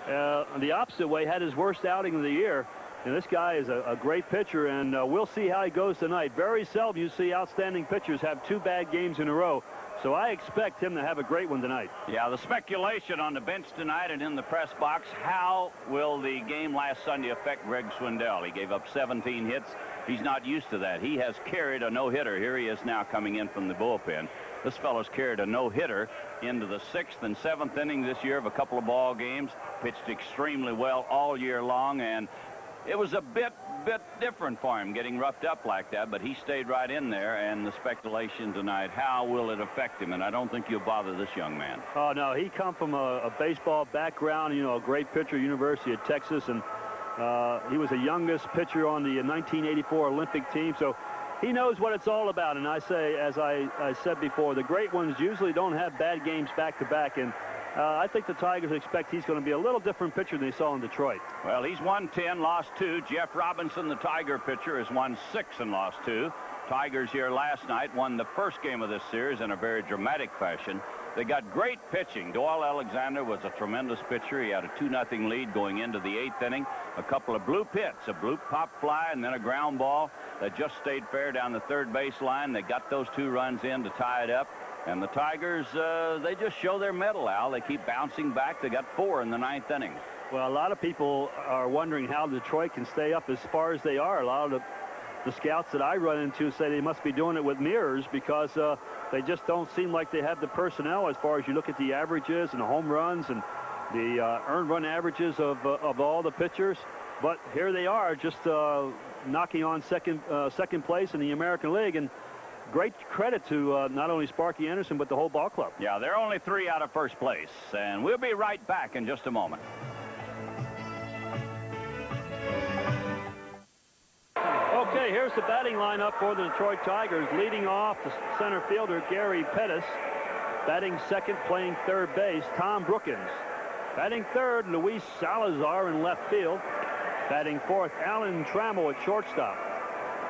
the opposite way, had his worst outing of the year. And this guy is a great pitcher, and we'll see how he goes tonight. Very seldom you see outstanding pitchers have 2 bad games in a row. So I expect him to have a great one tonight. Yeah, the speculation on the bench tonight and in the press box, how will the game last Sunday affect Greg Swindell? He gave up 17 hits. He's not used to that. He has carried a no-hitter. Here he is now coming in from the bullpen. This fellow's carried a no-hitter into the 6th and 7th inning this year of a couple of ball games. Pitched extremely well all year long, and it was a bit different for him getting roughed up like that, but he stayed right in there. And the speculation tonight, how will it affect him? And I don't think you'll bother this young man. Oh, no, he come from a baseball background, you know, a great pitcher, University of Texas, and he was the youngest pitcher on the 1984 Olympic team, so he knows what it's all about. And I say, as I said before, the great ones usually don't have bad games back-to-back, and I think the Tigers expect he's going to be a little different pitcher than they saw in Detroit. Well, he's won 10, lost 2. Jeff Robinson, the Tiger pitcher, has won 6 and lost 2. Tigers here last night won the first game of this series in a very dramatic fashion. They got great pitching. Doyle Alexander was a tremendous pitcher. He had a 2-0 lead going into the 8th inning. A couple of bloop hits, a bloop pop fly, and then a ground ball that just stayed fair down the third base line. They got those 2 runs in to tie it up. And the Tigers, they just show their mettle, Al. They keep bouncing back. They got 4 in the 9th inning. Well, a lot of people are wondering how Detroit can stay up as far as they are. A lot of the scouts that I run into say they must be doing it with mirrors, because they just don't seem like they have the personnel as far as you look at the averages and the home runs and the earned run averages of all the pitchers. But here they are, just knocking on second place in the American League. And great credit to not only Sparky Anderson, but the whole ball club. Yeah, they're only 3 out of first place. And we'll be right back in just a moment. Okay, here's the batting lineup for the Detroit Tigers. Leading off, the center fielder, Gary Pettis. Batting second, playing third base, Tom Brookins. Batting third, Luis Salazar in left field. Batting fourth, Alan Trammell at shortstop.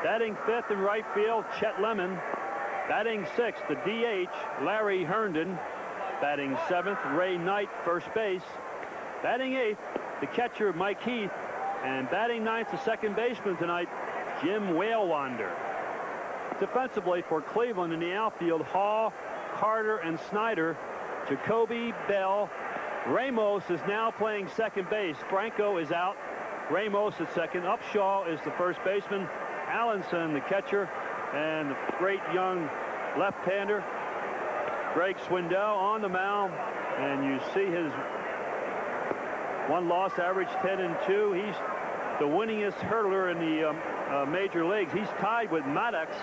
Batting fifth in right field, Chet Lemon. Batting sixth, the DH, Larry Herndon. Batting seventh, Ray Knight, first base. Batting eighth, the catcher, Mike Heath. And batting ninth, the second baseman tonight, Jim Whalewander. Defensively for Cleveland in the outfield, Hall, Carter, and Snyder. Jacoby, Bell. Ramos is now playing second base. Franco is out. Ramos at second. Upshaw is the first baseman. Allenson, the catcher, and the great young left-hander, Greg Swindell, on the mound. And you see his one-loss average, 10-2. He's the winningest hurdler in the major leagues. He's tied with Maddox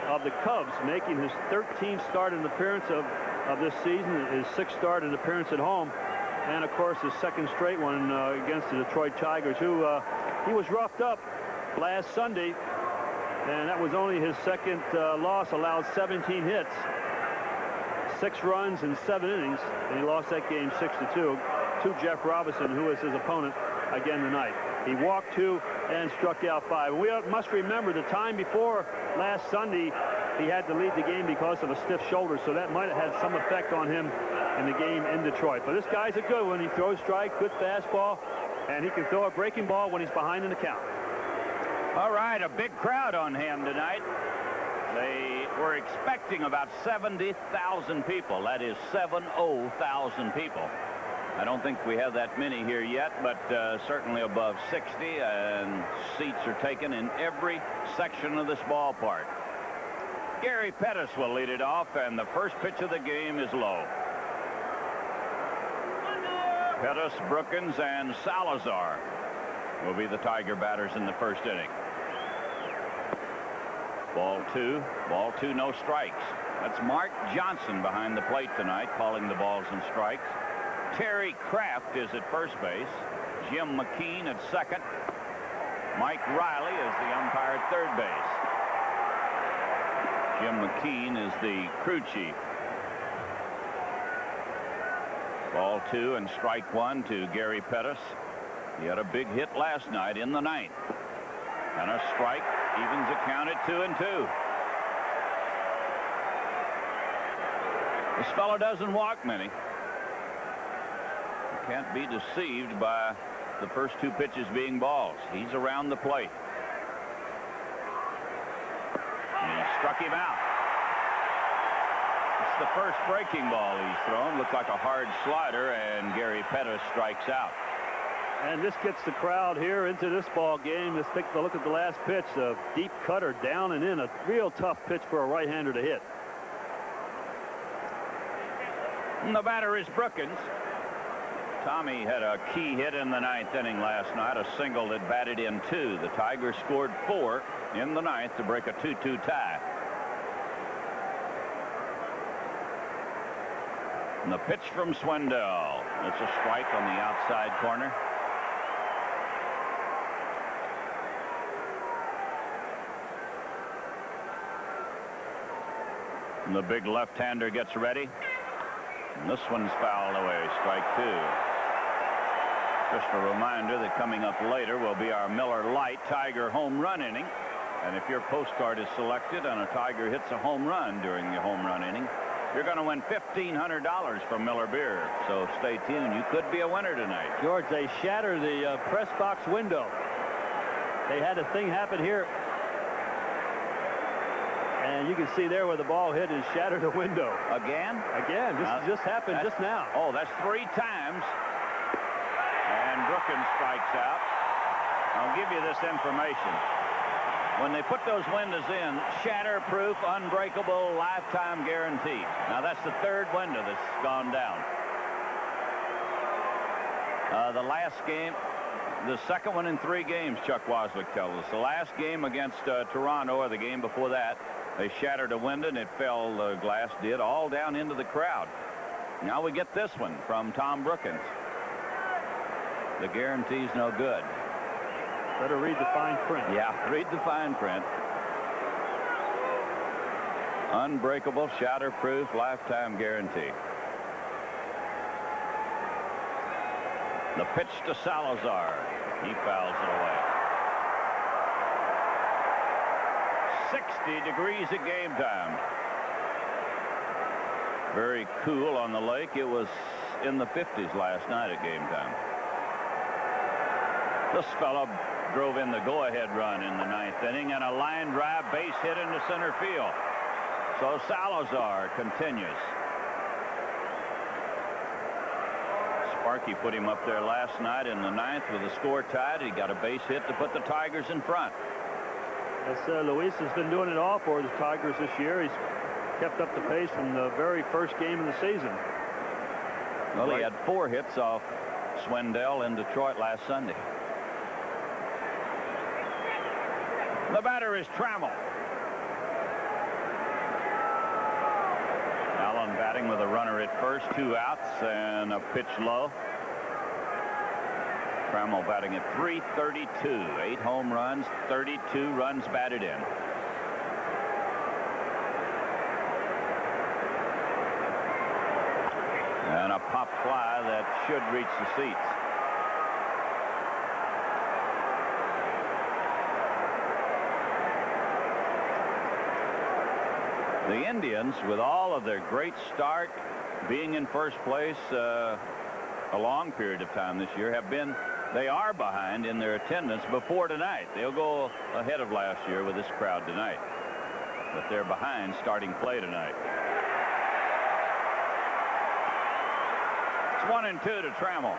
of the Cubs, making his 13th start and appearance of this season, his 6th start and appearance at home, and of course his second straight one against the Detroit Tigers, who he was roughed up last Sunday, and that was only his second loss. Allowed 17 hits, 6 runs in 7 innings, and he lost that game 6-2 to Jeff Robinson, who was his opponent again tonight. He walked 2 and struck out 5. We must remember the time before last Sunday, he had to leave the game because of a stiff shoulder, so that might have had some effect on him in the game in Detroit. But this guy's a good one. He throws strike, good fastball, and he can throw a breaking ball when he's behind in the count. All right, a big crowd on hand tonight. They were expecting about 70,000 people. That is 70,000 people. I don't think we have that many here yet, but certainly above 60, and seats are taken in every section of this ballpark. Gary Pettis will lead it off, and the first pitch of the game is low. Pettis, Brookins, and Salazar will be the Tiger batters in the first inning. Ball 2, no strikes. That's Mark Johnson behind the plate tonight, calling the balls and strikes. Terry Kraft is at first base. Jim McKean at second. Mike Riley is the umpire at third base. Jim McKean is the crew chief. Ball 2 and strike 1 to Gary Pettis. He had a big hit last night in the 9th. And a strike, evens the count at 2-2. This fellow doesn't walk many. can't be deceived by the first 2 pitches being balls. He's around the plate. And he struck him out. It's the first breaking ball he's thrown. Looked like a hard slider, and Gary Pettis strikes out. And this gets the crowd here into this ball game. Let's take a look at the last pitch. A deep cutter down and in. A real tough pitch for a right-hander to hit. And the batter is Brookins. Tommy had a key hit in the 9th inning last night, a single that batted in 2. The Tigers scored 4 in the 9th to break a 2-2 tie. And the pitch from Swindell. It's a strike on the outside corner. And the big left-hander gets ready. And this one's fouled away. Strike 2. Just a reminder that coming up later will be our Miller Lite Tiger home run inning. And if your postcard is selected and a Tiger hits a home run during the home run inning, you're going to win $1,500 from Miller Beer. So stay tuned. You could be a winner tonight. George, they shatter the press box window. They had a thing happen here. And you can see there where the ball hit is shattered the window. Again? Again. This just happened just now. Oh, that's 3 times. And Brookins strikes out. I'll give you this information. When they put those windows in, shatterproof, unbreakable, lifetime guarantee. Now, that's the 3rd window that's gone down. The last game, the second one in 3 games, Chuck Waslick tells us. The last game against Toronto, or the game before that, they shattered a window and it fell, the glass did, all down into the crowd. Now we get this one from Tom Brookins. The guarantee's no good. Better read the fine print. Yeah, read the fine print. Unbreakable, shatterproof, lifetime guarantee. The pitch to Salazar. He fouls it away. 60 degrees at game time. Very cool on the lake. It was in the 50s last night at game time. This fella drove in the go-ahead run in the 9th inning and a line drive base hit into center field. So Salazar continues. Sparky put him up there last night in the 9th with the score tied. He got a base hit to put the Tigers in front. Yes, Luis has been doing it all for the Tigers this year. He's kept up the pace from the very first game of the season. Well, he had 4 hits off Swindell in Detroit last Sunday. The batter is Trammell. Allen batting with a runner at first, 2 outs and a pitch low. Trammell batting at .332, 8 home runs, 32 runs batted in. And a pop fly that should reach the seats. The Indians, with all of their great start, being in first place a long period of time this year, they are behind in their attendance before tonight. They'll go ahead of last year with this crowd tonight. But they're behind starting play tonight. It's 1-2 to Trammell.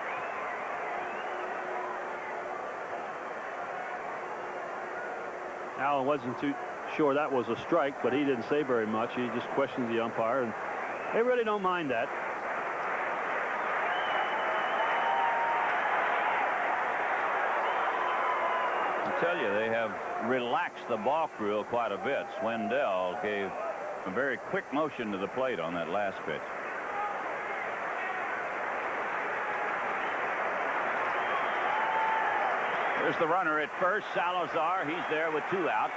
Allen wasn't too sure that was a strike, but he didn't say very much. He just questioned the umpire, and they really don't mind that. I tell you, they have relaxed the balk rule quite a bit. Swindell gave a very quick motion to the plate on that last pitch. There's the runner at first, Salazar. He's there with 2 outs.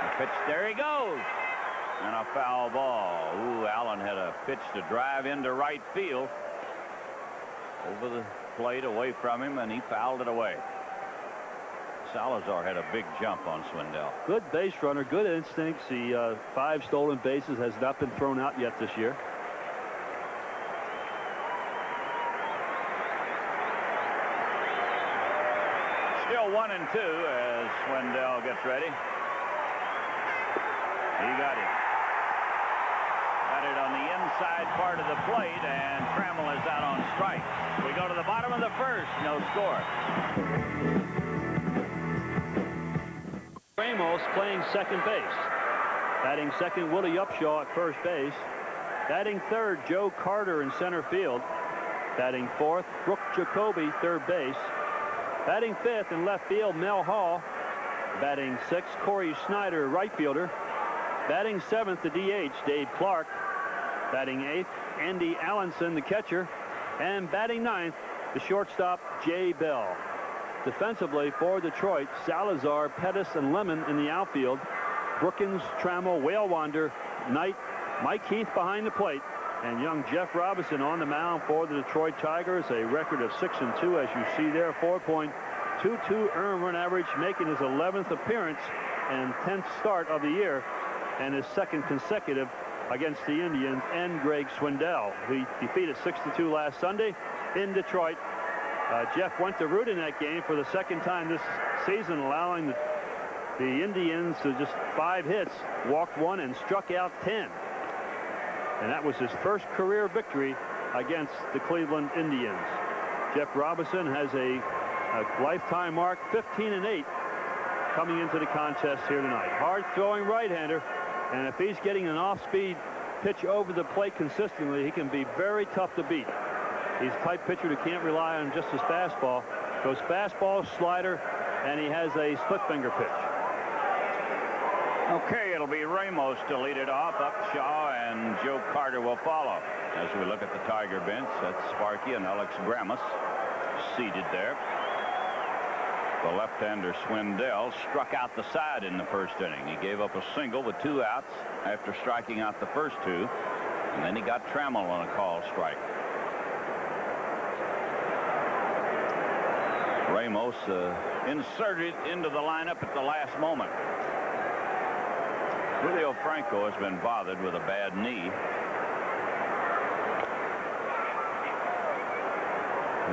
The pitch, there he goes. And a foul ball. Ooh, Allen had a pitch to drive into right field. Over the plate, away from him, and he fouled it away. Salazar had a big jump on Swindell. Good base runner, good instincts. The 5 stolen bases has not been thrown out yet this year. Still 1-2 as Swindell gets ready. He got it. Got it on the inside part of the plate, and Trammell is out on strike. We go to the bottom of the first. No score. Ramos playing second base. Batting second, Willie Upshaw at first base. Batting third, Joe Carter in center field. Batting fourth, Brooke Jacoby, third base. Batting fifth in left field, Mel Hall. Batting sixth, Corey Snyder, right fielder. Batting seventh, the DH, Dave Clark. Batting eighth, Andy Allenson, the catcher. And batting ninth, the shortstop, Jay Bell. Defensively for Detroit, Salazar, Pettis, and Lemon in the outfield. Brookins, Trammell, Whalewander, Knight, Mike Heath behind the plate, and young Jeff Robinson on the mound for the Detroit Tigers. A record of 6-2, as you see there. 4.22 earned run average, making his 11th appearance and 10th start of the year, and his second consecutive against the Indians and Greg Swindell. He defeated 6-2 last Sunday in Detroit. Jeff went to root in that game for the second time this season, allowing the Indians to just 5 hits, walked 1, and struck out 10. And that was his first career victory against the Cleveland Indians. Jeff Robinson has a lifetime mark, 15-8, coming into the contest here tonight. Hard-throwing right-hander, and if he's getting an off-speed pitch over the plate consistently, he can be very tough to beat. He's a type pitcher that can't rely on just his fastball. Goes fastball, slider, and he has a split-finger pitch. Okay, it'll be Ramos to lead it off. Upshaw and Joe Carter will follow. As we look at the Tiger bench, that's Sparky and Alex Grammas seated there. The left-hander Swindell struck out the side in the first inning. He gave up a single with 2 outs after striking out the first 2, and then he got Trammell on a call strike. Ramos inserted into the lineup at the last moment. Julio Franco has been bothered with a bad knee.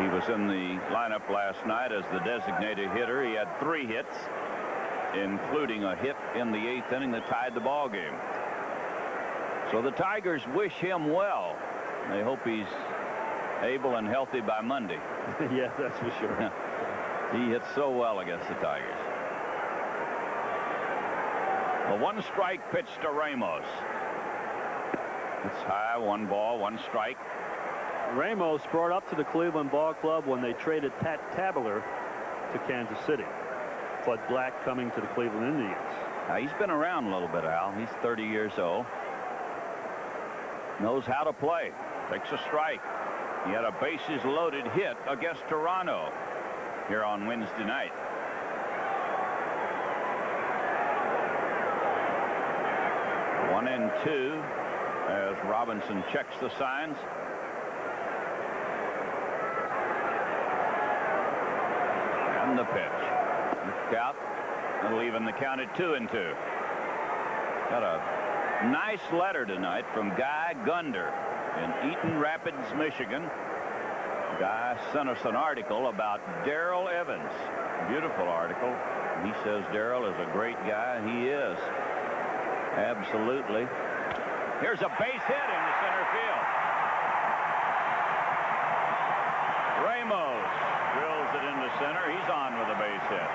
He was in the lineup last night as the designated hitter. He had 3 hits, including a hit in the 8th inning that tied the ball game. So the Tigers wish him well. They hope he's able and healthy by Monday. Yeah, that's for sure. He hit so well against the Tigers. A 1-strike pitch to Ramos. It's high, 1 ball, 1 strike. Ramos brought up to the Cleveland Ball Club when they traded Pat Tabler to Kansas City. Bud Black coming to the Cleveland Indians. Now, he's been around a little bit, Al. He's 30 years old. Knows how to play. Takes a strike. He had a bases-loaded hit against Toronto here on Wednesday night. One and 2 as Robinson checks the signs. And the pitch. Look out. And leaving the count at 2-2. Got a nice letter tonight from Guy Gunder in Eaton Rapids, Michigan. Guy sent us an article about Darrell Evans. Beautiful article. He says Darrell is a great guy. He is. Absolutely. Here's a base hit in the center field. Ramos drills it into center. He's on with a base hit.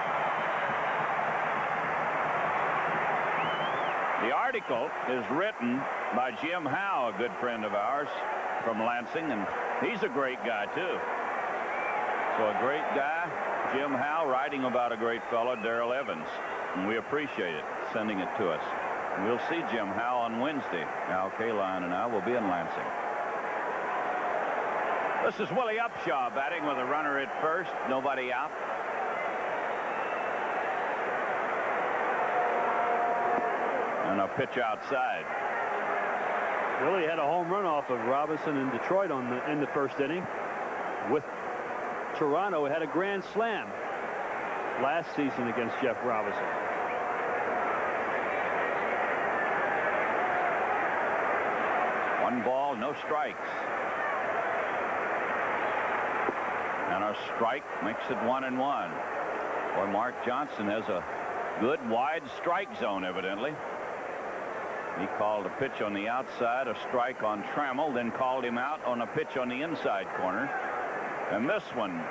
The article is written by Jim Howe, a good friend of ours from Lansing, and he's a great guy too. So a great guy, Jim Howe, writing about a great fellow, Darrell Evans, and we appreciate it, sending it to us. And we'll see Jim Howe on Wednesday. Al Kaline and I will be in Lansing. This is Willie Upshaw batting with a runner at first, nobody out. And a pitch outside. Willie had a home run off of Robinson in Detroit in the first inning. With Toronto, it had a grand slam last season against Jeff Robinson. One ball, no strikes. And a strike makes it 1-1. Boy, Mark Johnson has a good wide strike zone, evidently. He called a pitch on the outside, a strike on Trammell, then called him out on a pitch on the inside corner. And this one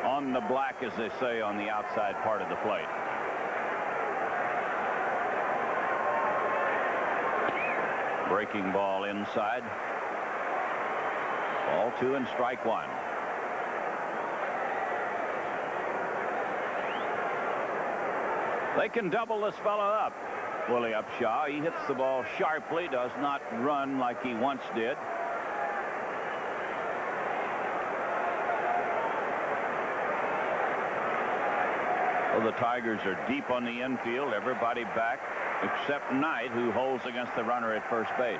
on the black, as they say, on the outside part of the plate. Breaking ball inside. Ball 2 and strike 1. They can double this fella up. Willie Upshaw, he hits the ball sharply, does not run like he once did. Well, the Tigers are deep on the infield, everybody back except Knight, who holds against the runner at first base.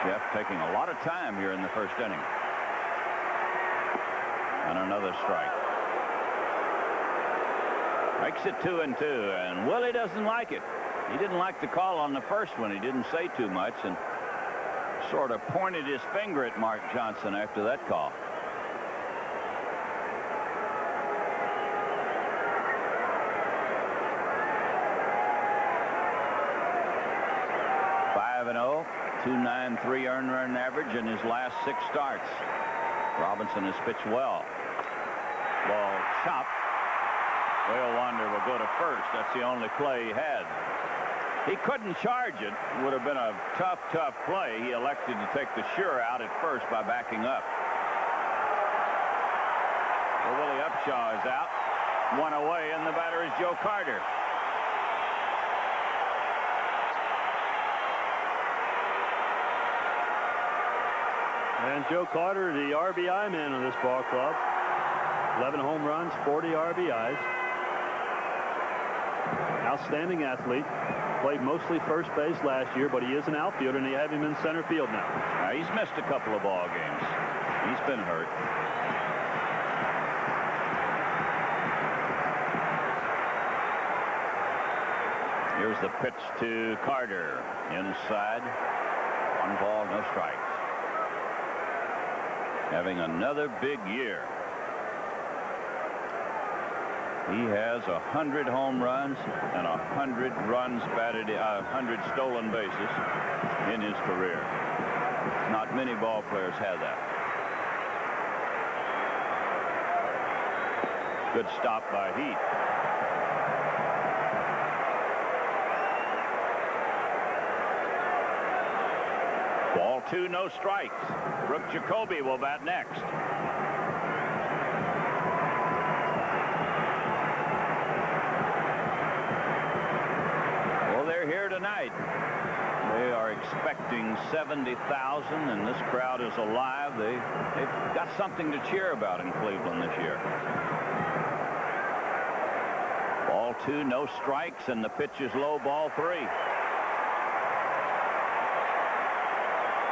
Jeff taking a lot of time here in the first inning. And another strike. Makes it 2-2, and Willie doesn't like it. He didn't like the call on the first one. He didn't say too much and sort of pointed his finger at Mark Johnson after that call. .293 earned run average in his last 6 starts. Robinson has pitched well. Ball chopped. Whale Wander will go to first. That's the only play he had. He couldn't charge it. Would have been a tough play. He elected to take the sure out at first by backing up. Well, Willie Upshaw is out. 1 away, and the batter is Joe Carter. And Joe Carter, the RBI man of this ball club. 11 home runs, 40 RBIs. Outstanding athlete. Played mostly first base last year, but he is an outfielder, and they have him in center field now. He's missed a couple of ball games. He's been hurt. Here's the pitch to Carter. Inside. 1 ball, no strikes. Having another big year. He has 100 home runs and 100 runs batted, 100 stolen bases in his career. Not many ball players have that. Good stop by Heath. Ball 2, no strikes. Brooke Jacoby will bat next. Well, they're here tonight. They are expecting 70,000, and this crowd is alive. They've got something to cheer about in Cleveland this year. Ball 2, no strikes, and the pitch is low. Ball 3.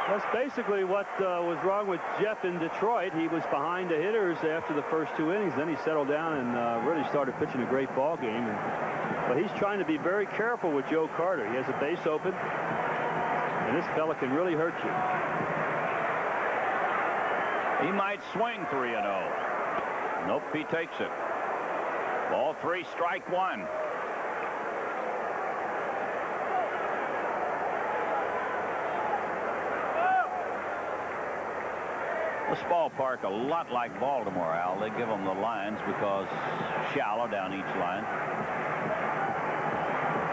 That's basically what was wrong with Jeff in Detroit. He was behind the hitters after the first 2 innings. Then he settled down and really started pitching a great ball game. But he's trying to be very careful with Joe Carter. He has a base open, and this fella can really hurt you. He might swing 3-0. Nope, he takes it. Ball 3, strike 1. This ballpark a lot like Baltimore, Al. They give them the lines because shallow down each line.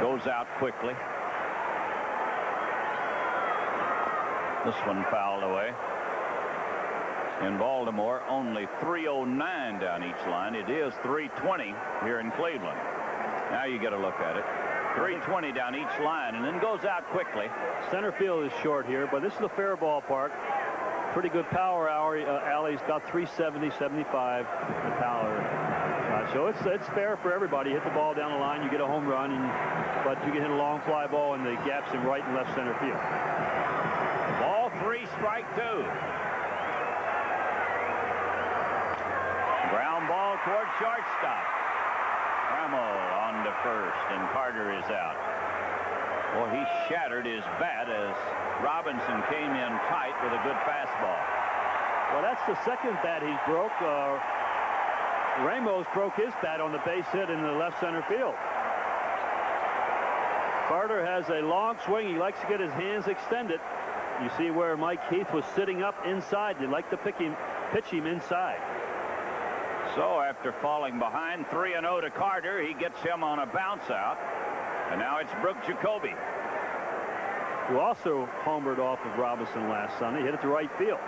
Goes out quickly. This one fouled away. In Baltimore, only 309 down each line. It is 320 here in Cleveland. Now you get a look at it. 320 down each line, and then goes out quickly. Center field is short here, but this is a fair ballpark. Pretty good power alley's about 370, 75 the power. So it's fair for everybody. Hit the ball down the line, you get a home run, but you can hit a long fly ball in the gaps in right and left center field. Ball 3, strike 2. Ground ball toward shortstop. Trammell on to first, and Carter is out. Well, he shattered his bat as Robinson came in tight with a good fastball. Well, that's the second bat he's broke. Ramos broke his bat on the base hit in the left center field. Carter has a long swing. He likes to get his hands extended. You see where Mike Heath was sitting up inside. You'd like to pitch him inside. So after falling behind 3-0 to Carter, he gets him on a bounce out. And now it's Brooke Jacoby, who also homered off of Robinson last Sunday. Hit it to right field.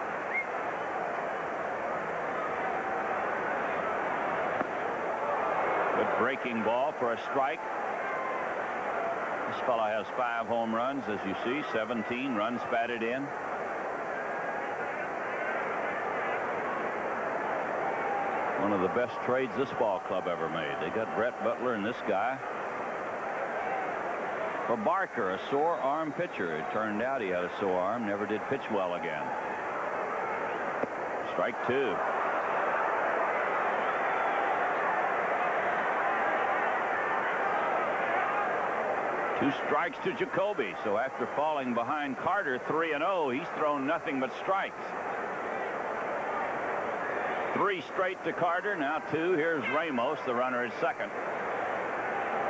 Good breaking ball for a strike. This fellow has 5 home runs, as you see, 17 runs batted in. One of the best trades this ball club ever made. They got Brett Butler and this guy for Barker, a sore arm pitcher. It turned out he had a sore arm, never did pitch well again. Strike 2. Two strikes to Jacoby. So after falling behind Carter 3-0, he's thrown nothing but strikes. 3 straight to Carter, now 2. Here's Ramos, the runner at second.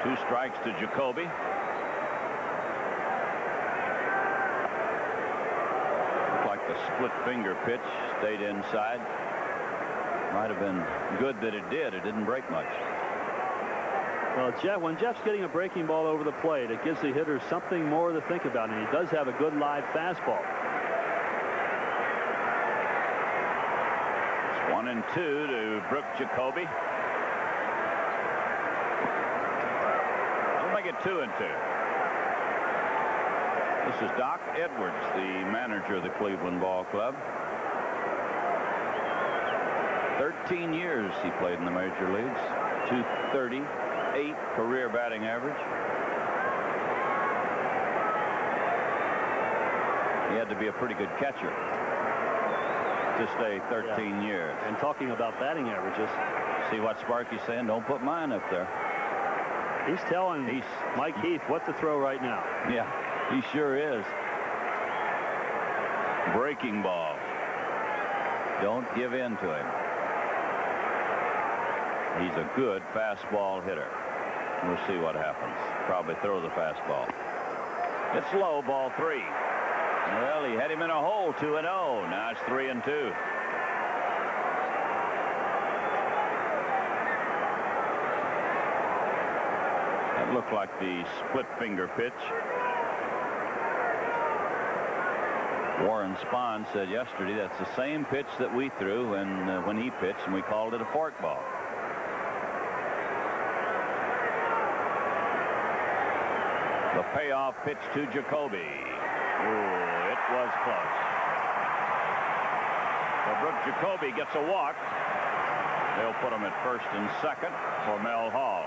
2 strikes to Jacoby. Looked like the split finger pitch stayed inside. Might have been good that it did. It didn't break much. Well, when Jeff's getting a breaking ball over the plate, it gives the hitter something more to think about, and he does have a good live fastball. It's 1-2 to Brooke Jacoby. I'll make it 2-2. This is Doc Edwards, the manager of the Cleveland Ball Club. 13 years he played in the major leagues. 238 career batting average. He had to be a pretty good catcher to stay 13 years. And talking about batting averages, see what Sparky's saying? Don't put mine up there. He's telling Mike Heath what to throw right now. Yeah, he sure is. Breaking ball. Don't give in to him. He's a good fastball hitter. We'll see what happens. Probably throw the fastball. It's low, ball 3. Well, he had him in a hole, 2-0. Now it's 3-2. That looked like the split finger pitch. Warren Spahn said yesterday that's the same pitch that we threw when he pitched, and we called it a forkball. The payoff pitch to Jacoby. Ooh, it was close. So Brooke Jacoby gets a walk. They'll put him at first and second for Mel Hall.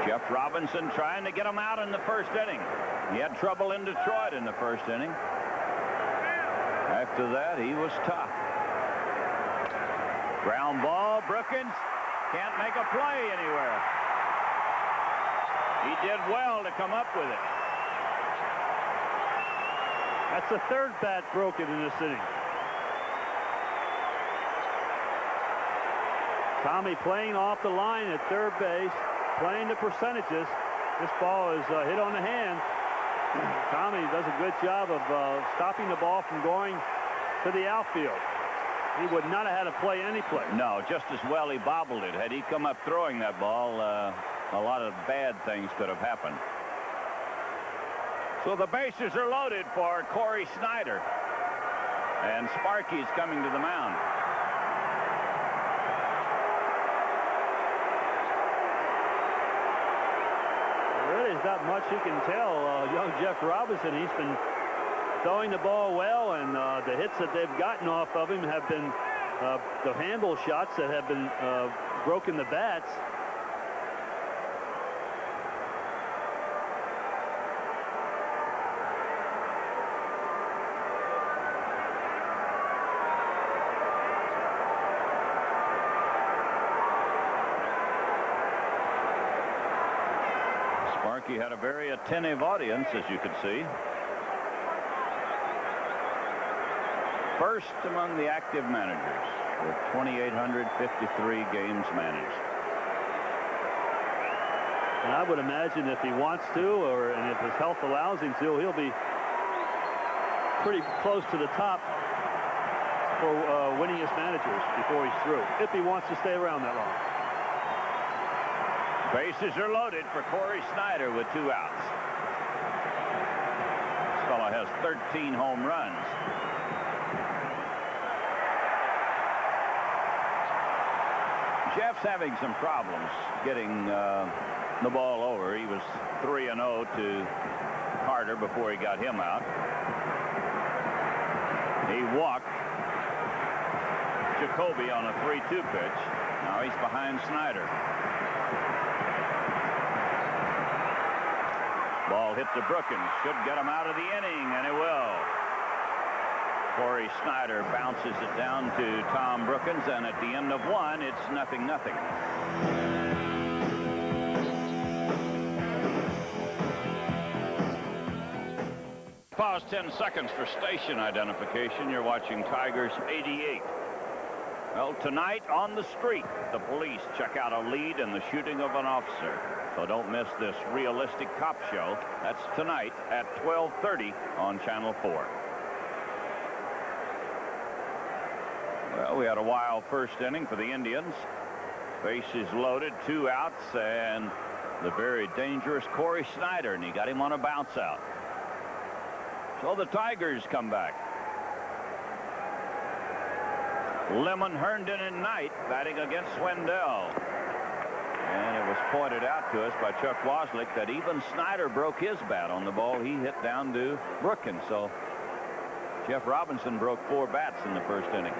Jeff Robinson trying to get him out in the first inning. He had trouble in Detroit in the first inning. After that, he was tough. Ground ball. Brookins can't make a play anywhere. He did well to come up with it. That's the third bat broken in this inning. Tommy playing off the line at third base, playing the percentages. This ball is hit on the hand. Tommy does a good job of stopping the ball from going to the outfield. He would not have had to play any play. No, just as well he bobbled it. Had he come up throwing that ball, a lot of bad things could have happened. So the bases are loaded for Corey Snyder. And Sparky's coming to the mound. There's not much you can tell. Young Jeff Robinson, he's been throwing the ball well, and the hits that they've gotten off of him have been the handle shots that have been broken the bats. He had a very attentive audience, as you could see. First among the active managers with 2,853 games managed. And I would imagine if he wants to, and if his health allows him to, he'll be pretty close to the top for winningest managers before he's through, if he wants to stay around that long. Bases are loaded for Corey Snyder with 2 outs. This fellow has 13 home runs. Jeff's having some problems getting the ball over. He was 3-0 to Carter before he got him out. He walked Jacoby on a 3-2 pitch. Now he's behind Snyder. Ball hit to Brookins. Should get him out of the inning, and it will. Corey Snyder bounces it down to Tom Brookins, and at the end of 1, it's 0-0. Pause 10 seconds for station identification. You're watching Tigers 88. Well, tonight on the street, the police check out a lead in the shooting of an officer. So don't miss this realistic cop show. That's tonight at 12:30 on Channel 4. Well, we had a wild first inning for the Indians. Bases loaded, 2 outs, and the very dangerous Corey Snyder, and he got him on a bounce out. So the Tigers come back. Lemon, Herndon, and Knight batting against Swindell. And it was pointed out to us by Chuck Waslick that even Snyder broke his bat on the ball he hit down to Brookins. So Jeff Robinson broke 4 bats in the first inning.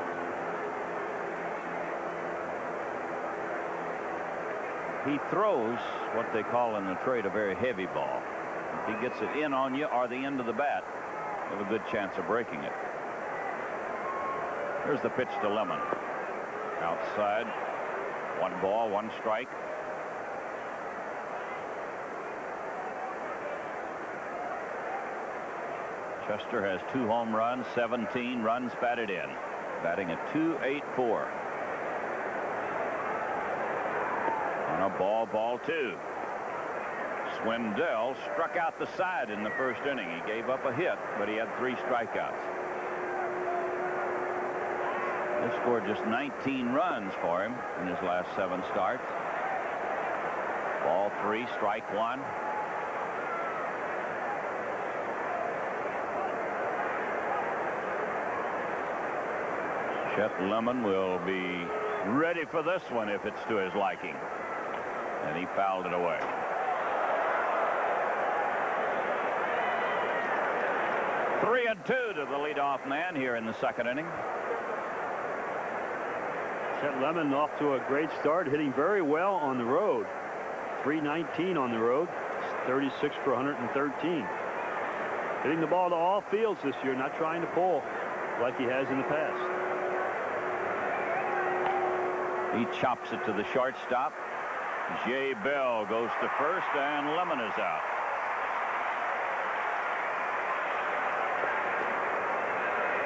He throws what they call in the trade a very heavy ball. If he gets it in on you or the end of the bat, you have a good chance of breaking it. Here's the pitch to Lemon. Outside. 1 ball, 1 strike. Chester has 2 home runs, 17 runs batted in. Batting at .284. And a ball 2. Swindell struck out the side in the first inning. He gave up a hit, but he had 3 strikeouts. They scored just 19 runs for him in his last 7 starts. Ball 3, strike 1. Chet Lemon will be ready for this one if it's to his liking. And he fouled it away. Three and 2 to the leadoff man here in the second inning. Chet Lemon off to a great start, hitting very well on the road. .319 on the road, 36 for 113. Hitting the ball to all fields this year, not trying to pull like he has in the past. He chops it to the shortstop. Jay Bell goes to first, and Lemon is out.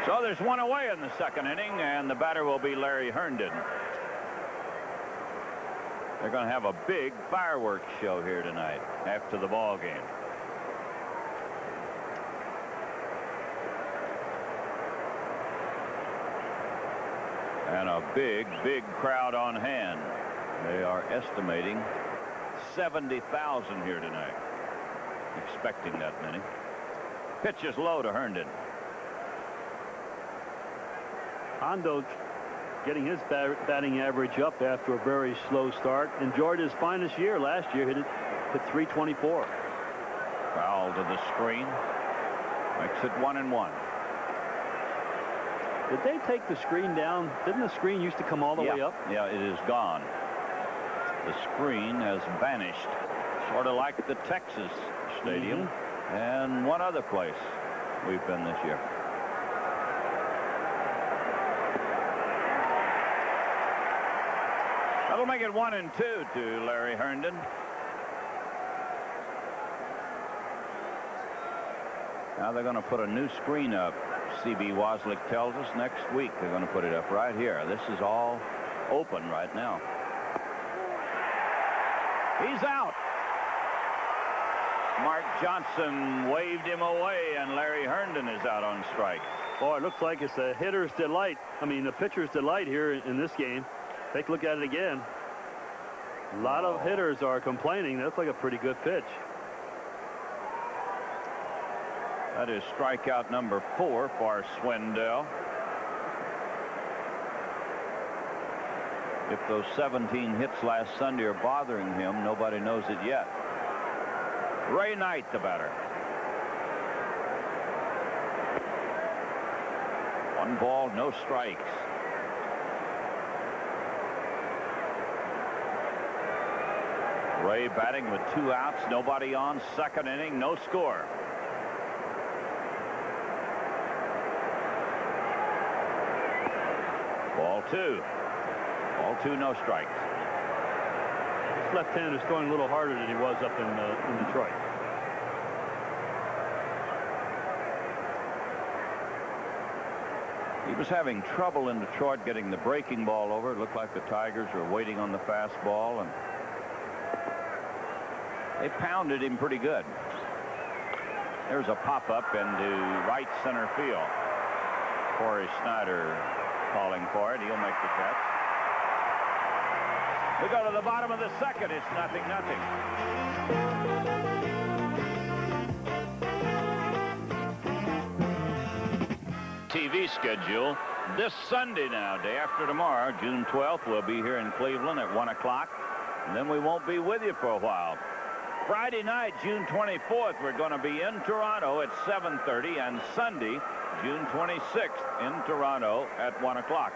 So there's 1 away in the second inning, and the batter will be Larry Herndon. They're going to have a big fireworks show here tonight after the ball game. And a big crowd on hand. They are estimating 70,000 here tonight. Expecting that many. Pitch is low to Herndon. Hondo getting his batting average up after a very slow start. Enjoyed his finest year last year. Hit .324. Foul to the screen. Makes it 1-1. Did they take the screen down? Didn't the screen used to come all the way up? Yeah, it is gone. The screen has vanished, sort of like the Texas Stadium and one other place we've been this year. That'll make it 1-2 to Larry Herndon. Now they're going to put a new screen up. C.B. Waslick tells us next week they're going to put it up right here. This is all open right now. He's out. Mark Johnson waved him away, and Larry Herndon is out on strike. Boy, it looks like it's a hitter's delight. I mean, the pitcher's delight here in this game. Take a look at it again. A lot of hitters are complaining. That's like a pretty good pitch. That is strikeout number 4 for Swindell. If those 17 hits last Sunday are bothering him, nobody knows it yet. Ray Knight, the batter. 1 ball, no strikes. Ray batting with 2 outs, nobody on. Second inning, no score. Ball 2. Ball 2, no strikes. This left-hander is throwing a little harder than he was up in Detroit. He was having trouble in Detroit getting the breaking ball over. It looked like the Tigers were waiting on the fastball, and they pounded him pretty good. There's a pop-up into right center field. Corey Snyder calling for it. He'll make the catch. We go to the bottom of the second. It's 0-0. TV schedule this Sunday now, day after tomorrow, June 12th. We'll be here in Cleveland at 1 o'clock, and then we won't be with you for a while. Friday night, June 24th, we're going to be in Toronto at 7:30, and Sunday, June 26th, in Toronto at 1 o'clock.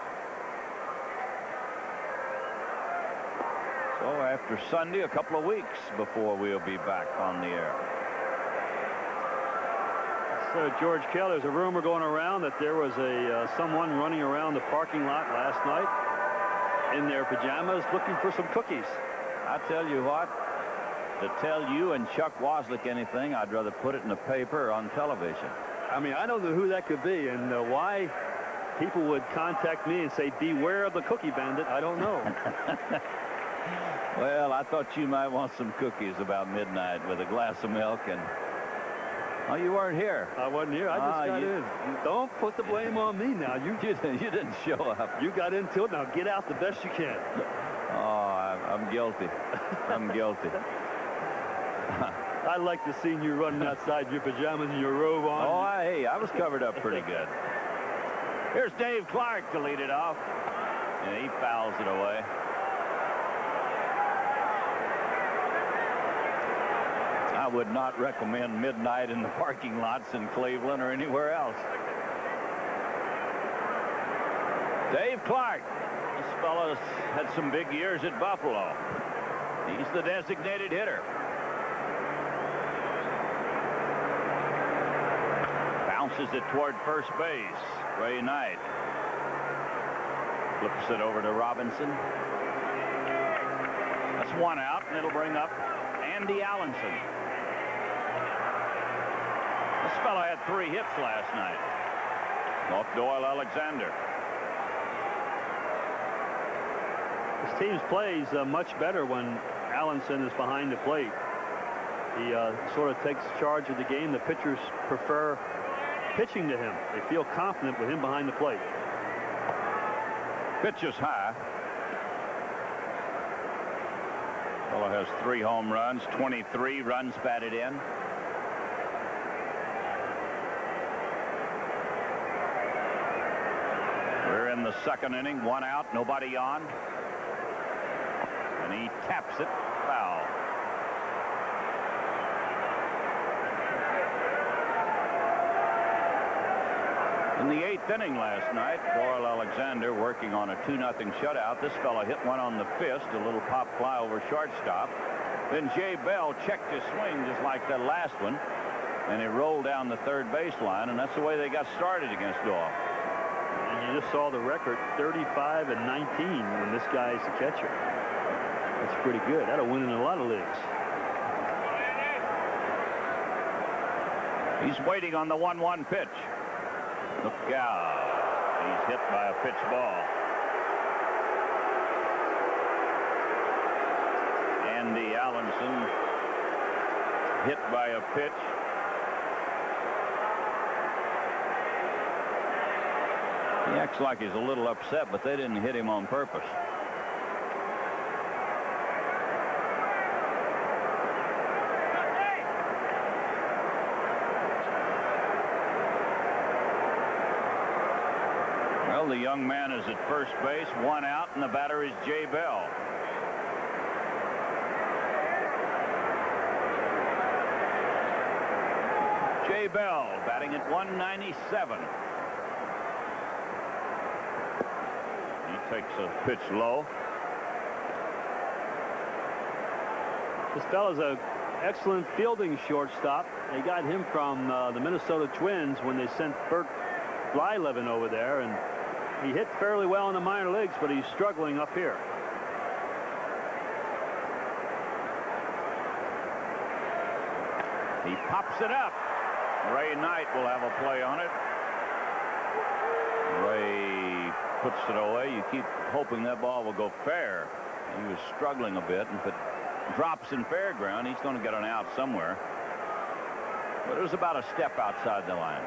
So after Sunday, a couple of weeks before we'll be back on the air. So, George Kell, there's a rumor going around that there was someone running around the parking lot last night in their pajamas looking for some cookies. I tell you what, to tell you and Chuck Waslick anything, I'd rather put it in the paper or on television. I mean, I don't know who that could be, and why people would contact me and say, beware of the cookie bandit, I don't know. Well, I thought you might want some cookies about midnight with a glass of milk, and oh, you weren't here. I wasn't here. I just got in. Don't put the blame on me now. You didn't show up. You got into it. Now get out the best you can. Oh, I'm guilty. I'm guilty. I like to see you running outside in your pajamas and your robe on. Oh, hey, I was covered up pretty good. Here's Dave Clark to lead it off, and he fouls it away. I would not recommend midnight in the parking lots in Cleveland or anywhere else. Dave Clark. This fellow's had some big years at Buffalo. He's the designated hitter. Bounces it toward first base. Ray Knight flips it over to Robinson. That's 1 out, and it'll bring up Andy Allenson. This fellow had 3 hits last night. Off Doyle Alexander. This team plays much better when Allenson is behind the plate. He sort of takes charge of the game. The pitchers prefer pitching to him. They feel confident with him behind the plate. Pitch is high. Fellow has 3 home runs, 23 runs batted in. We're in the second inning, 1 out, nobody on. And he taps it foul. In the 8th inning last night, Doyle Alexander working on a 2-0 shutout. This fellow hit one on the fist, a little pop fly over shortstop. Then Jay Bell checked his swing just like that last one, and he rolled down the third baseline, and that's the way they got started against Doyle. And you just saw the record, 35-19 when this guy's the catcher. That's pretty good. That'll win in a lot of leagues. He's waiting on the 1-1 pitch. Look out. He's hit by a pitch ball. Andy Allenson hit by a pitch. He acts like he's a little upset, but they didn't hit him on purpose. Well, the young man is at first base, 1 out, and the batter is Jay Bell. Jay Bell batting at 197. He takes a pitch low. This fella's an excellent fielding shortstop. They got him from the Minnesota Twins when they sent Bert Blyleven over there, and he hit fairly well in the minor leagues, but he's struggling up here. He pops it up. Ray Knight will have a play on it. Ray puts it away. You keep hoping that ball will go fair. He was struggling a bit, and if it drops in fair ground, he's going to get an out somewhere. But it was about a step outside the line.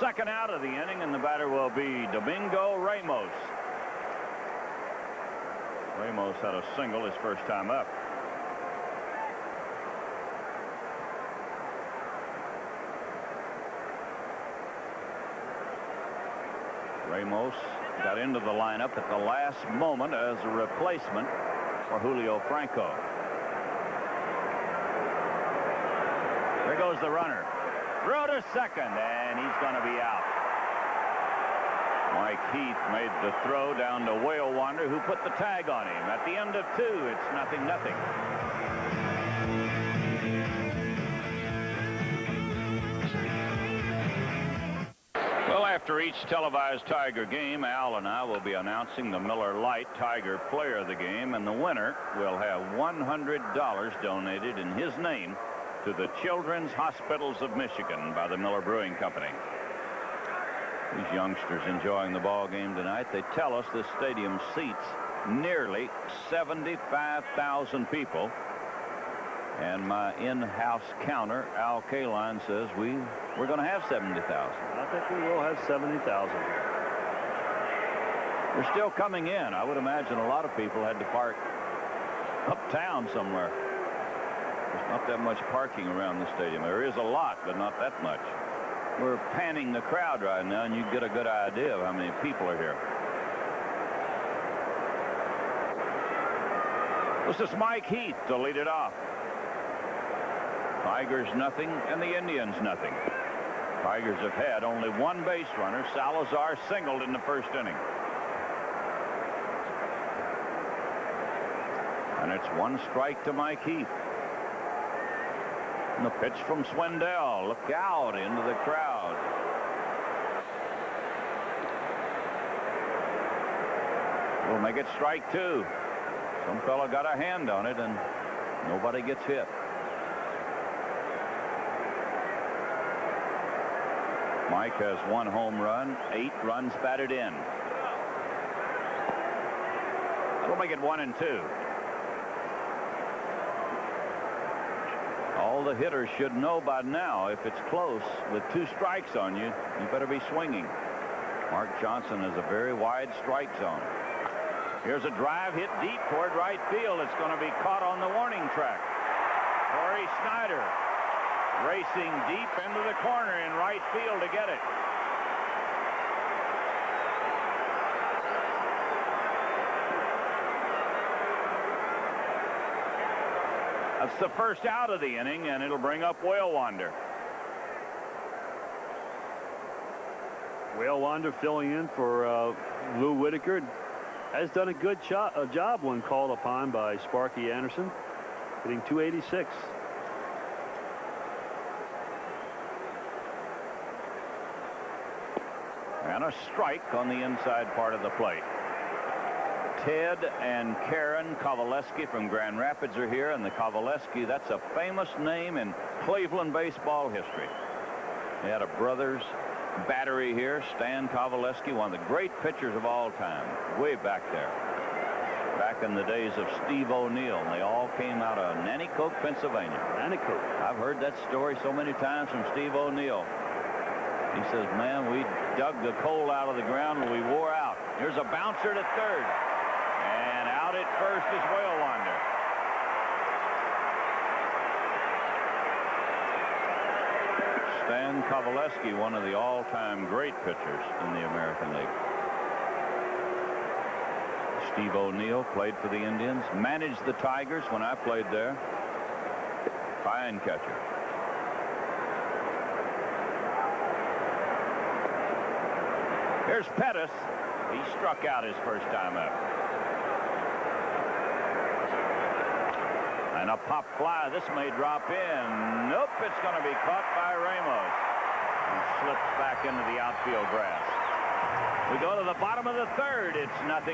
Second out of the inning, and the batter will be Domingo Ramos. Ramos had a single his first time up. Ramos got into the lineup at the last moment as a replacement for Julio Franco. There goes the runner. Throw to second, and he's going to be out. Mike Heath made the throw down to Whale Wander, who put the tag on him. At the end of 2, it's 0-0. Well, after each televised Tiger game, Al and I will be announcing the Miller Lite Tiger Player of the Game, and the winner will have $100 donated in his name to the Children's Hospitals of Michigan by the Miller Brewing Company. These youngsters enjoying the ball game tonight. They tell us this stadium seats nearly 75,000 people. And my in-house counter, Al Kaline, says we're going to have 70,000. I think we will have 70,000 here. They're still coming in. I would imagine a lot of people had to park uptown somewhere. There's not that much parking around the stadium. There is a lot, but not that much. We're panning the crowd right now, and you get a good idea of how many people are here. This is Mike Heath to lead it off. Tigers nothing, and the Indians nothing. Tigers have had only one base runner. Salazar singled in the first inning. And it's 1 strike to Mike Heath. And the pitch from Swindell. Look out into the crowd. We'll make it strike 2. Some fella got a hand on it, and nobody gets hit. Mike has 1 home run, 8 runs batted in. That'll make it 1-2. All the hitters should know by now, if it's close with 2 strikes on you, you better be swinging. Mark Johnson has a very wide strike zone. Here's a drive hit deep toward right field. It's going to be caught on the warning track. Corey Snyder racing deep into the corner in right field to get it. That's the first out of the inning, and it'll bring up Whale Wander. Whale Wander filling in for Lou Whitaker. Has done a good job when called upon by Sparky Anderson, hitting .286. And a strike on the inside part of the plate. Ted and Karen Kovaleski from Grand Rapids are here, and the Kovaleski, that's a famous name in Cleveland baseball history. They had a brothers battery here. Stan Kovaleski, one of the great pitchers of all time, way back there. Back in the days of Steve O'Neill, and they all came out of Nanticoke, Pennsylvania. Nanticoke. I've heard that story so many times from Steve O'Neill. He says, man, we dug the coal out of the ground and we wore out. Here's a bouncer to third. And out at first is Whale Wander. Stan Kovaleski, one of the all-time great pitchers in the American League. Steve O'Neill played for the Indians, managed the Tigers when I played there. Fine catcher. Here's Pettis. He struck out his first time up. And a pop fly. This may drop in. Nope, it's going to be caught by Ramos. He slips back into the outfield grass. We go to the bottom of the third. It's 0-0.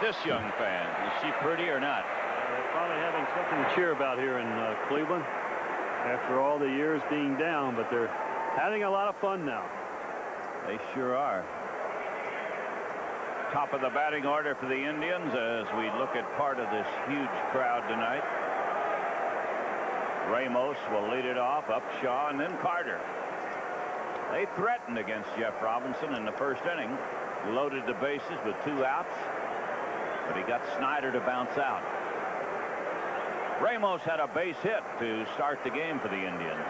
This young fan, is she pretty or not? They're probably having something to cheer about here in Cleveland after all the years being down, but they're having a lot of fun now. They sure are. Top of the batting order for the Indians as we look at part of this huge crowd tonight. Ramos will lead it off, Upshaw, and then Carter. They threatened against Jeff Robinson in the first inning. Loaded the bases with 2 outs, but he got Snyder to bounce out. Ramos had a base hit to start the game for the Indians.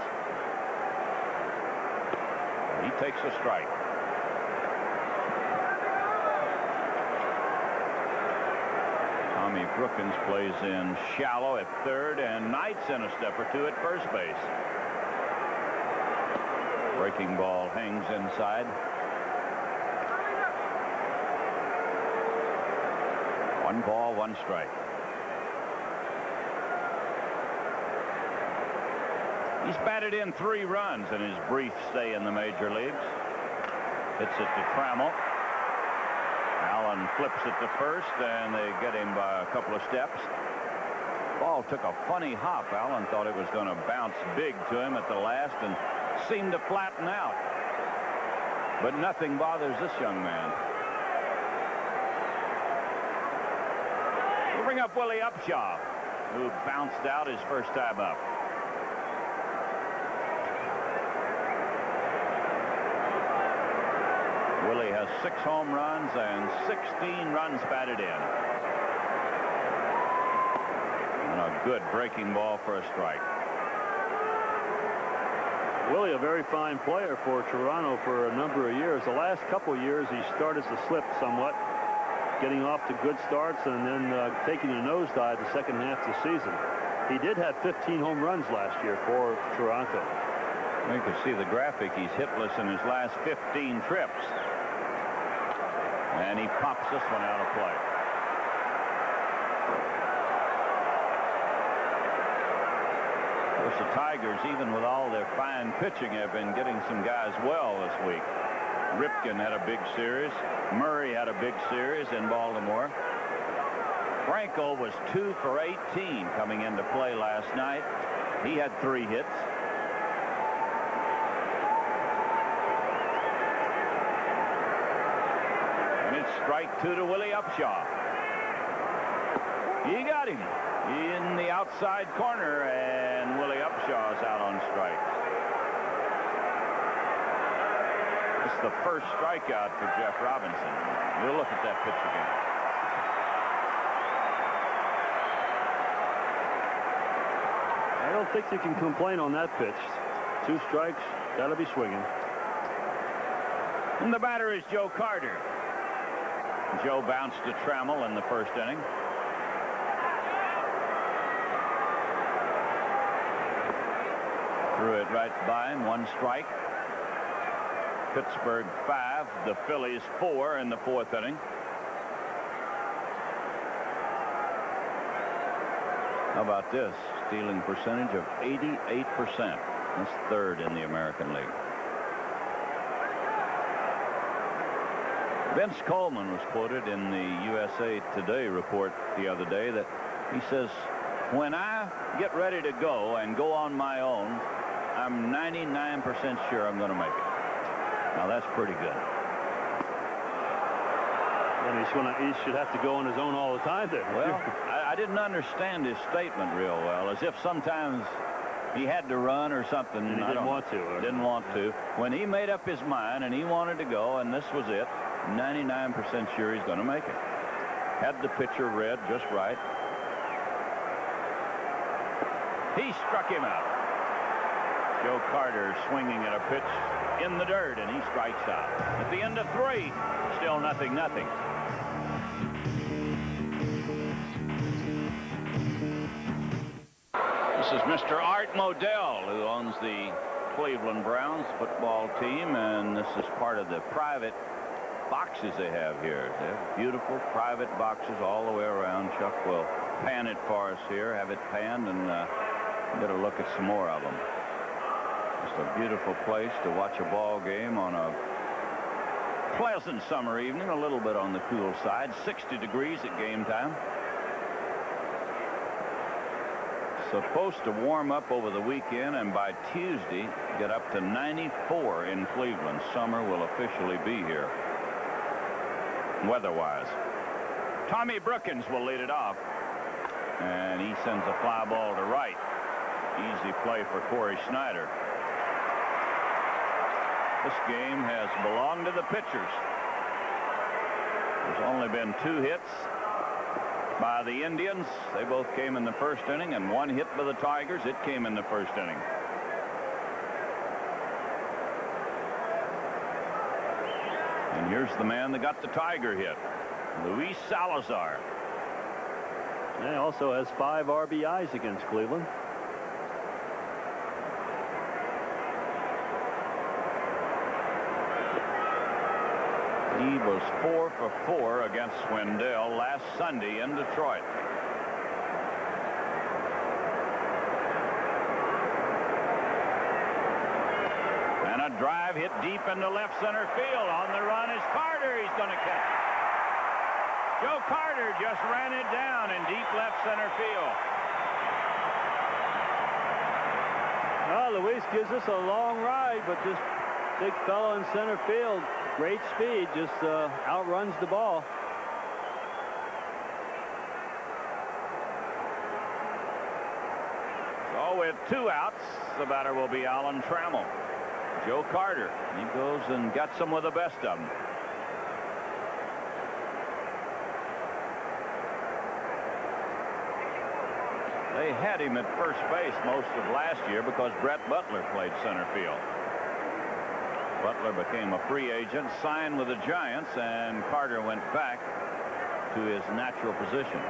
He takes a strike. Tommy Brookins plays in shallow at third, and Knight's in a step or two at first base. Breaking ball hangs inside. 1 ball, 1 strike. He's batted in 3 runs in his brief stay in the major leagues. Hits it to Trammell. Allen flips it to first, and they get him by a couple of steps. Ball took a funny hop. Allen thought it was going to bounce big to him at the last and seemed to flatten out. But nothing bothers this young man. We'll bring up Willie Upshaw, who bounced out his first time up. Willie has 6 home runs and 16 runs batted in. And a good breaking ball for a strike. Willie, a very fine player for Toronto for a number of years. The last couple of years, he started to slip somewhat, getting off to good starts and then taking a nosedive the second half of the season. He did have 15 home runs last year for Toronto. You can see the graphic. He's hitless in his last 15 trips. And he pops this one out of play. Of course, the Tigers, even with all their fine pitching, have been getting some guys well this week. Ripken had a big series. Murray had a big series in Baltimore. Franco was 2 for 18 coming into play last night. He had 3 hits. And it's strike 2 to Willie Upshaw. He got him in the outside corner, and Willie Upshaw's out on strikes. It's the first strikeout for Jeff Robinson. We'll look at that pitch again. I don't think you can complain on that pitch. 2 strikes, gotta be swinging. And the batter is Joe Carter. Joe bounced to Trammell in the first inning. Threw it right by him, 1 strike. Pittsburgh 5, the Phillies 4 in the 4th inning. How about this? Stealing percentage of 88%. That's 3rd in the American League. Vince Coleman was quoted in the USA Today report the other day that he says, when I get ready to go and go on my own, I'm 99% sure I'm going to make it. Now that's pretty good. And he should have to go on his own all the time there. Well, I didn't understand his statement real well, as if sometimes he had to run or something. And he didn't want to. Didn't want to. When he made up his mind and he wanted to go, and this was it, 99% sure he's going to make it. Had the pitcher read just right. He struck him out. Joe Carter swinging at a pitch in the dirt, and he strikes out. At the end of 3, still 0-0. This is Mr. Art Modell, who owns the Cleveland Browns football team, and this is part of the private boxes they have here. They have beautiful private boxes all the way around. Chuck will pan it for us here, have it panned, and get a look at some more of them. Just a beautiful place to watch a ball game on a pleasant summer evening, a little bit on the cool side. 60 degrees at game time. Supposed to warm up over the weekend, and by Tuesday get up to 94 in Cleveland. Summer will officially be here weather-wise. Tommy Brookins will lead it off, and he sends a fly ball to right. Easy play for Corey Snyder. This game has belonged to the pitchers. There's only been 2 hits by the Indians. They both came in the first inning, and 1 hit by the Tigers. It came in the first inning. And here's the man that got the Tiger hit, Luis Salazar. He also has 5 RBIs against Cleveland. He was 4 for 4 against Swindell last Sunday in Detroit. And a drive hit deep into left center field. On the run is Carter. He's going to catch it. Joe Carter just ran it down in deep left center field. Well, Luis gives us a long ride, but this big fellow in center field, great speed, just outruns the ball. So with 2 outs, the batter will be Alan Trammell. Joe Carter, he goes and gets him with the best of them. They had him at first base most of last year because Brett Butler played center field. Butler became a free agent, signed with the Giants, and Carter went back to his natural position.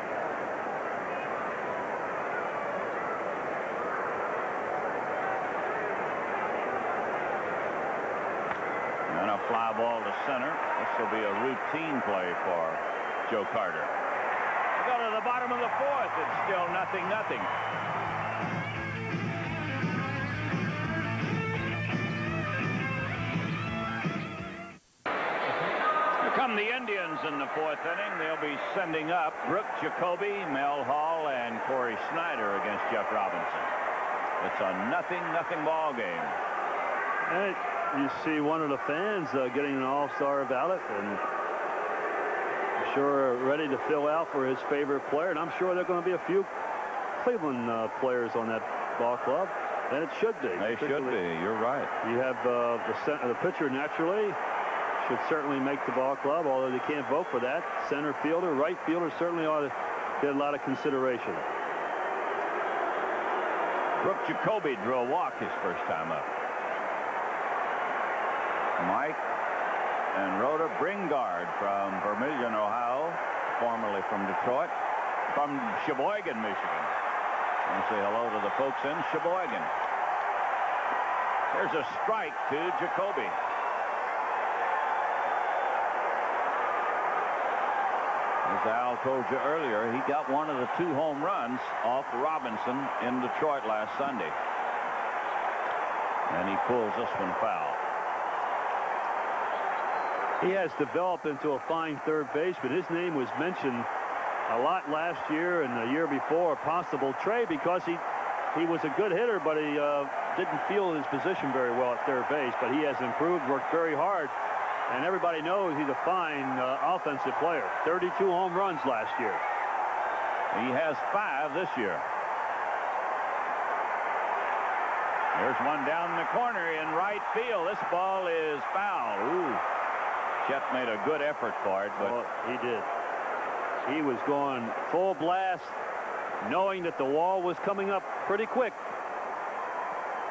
And a fly ball to center. This will be a routine play for Joe Carter. Go to the bottom of the 4th. It's still 0-0. Come the Indians in the 4th inning. They'll be sending up Brooke Jacoby, Mel Hall, and Corey Snyder against Jeff Robinson. It's a 0-0 ball game. And you see one of the fans getting an all-star ballot, and sure ready to fill out for his favorite player. And I'm sure there are going to be a few Cleveland players on that ball club, and it should be. They should be. You're right. You have the pitcher naturally should certainly make the ball club, although they can't vote for that. Center fielder, right fielder certainly ought to get a lot of consideration. Brooke Jacoby drew a walk his first time up. Mike and Rhoda Bringard from Vermillion, Ohio, formerly from Detroit, from Sheboygan, Michigan. And say hello to the folks in Sheboygan. There's a strike to Jacoby. As Al told you earlier, he got one of the 2 home runs off Robinson in Detroit last Sunday. And he pulls this one foul. He has developed into a fine third baseman. His name was mentioned a lot last year and the year before, a possible trade, because he was a good hitter, but he didn't feel his position very well at third base. But he has improved, worked very hard, and everybody knows he's a fine offensive player. 32 home runs last year. He has 5 this year. There's one down the corner in right field. This ball is foul. Ooh. Chet made a good effort for it, but he did. He was going full blast, knowing that the wall was coming up pretty quick.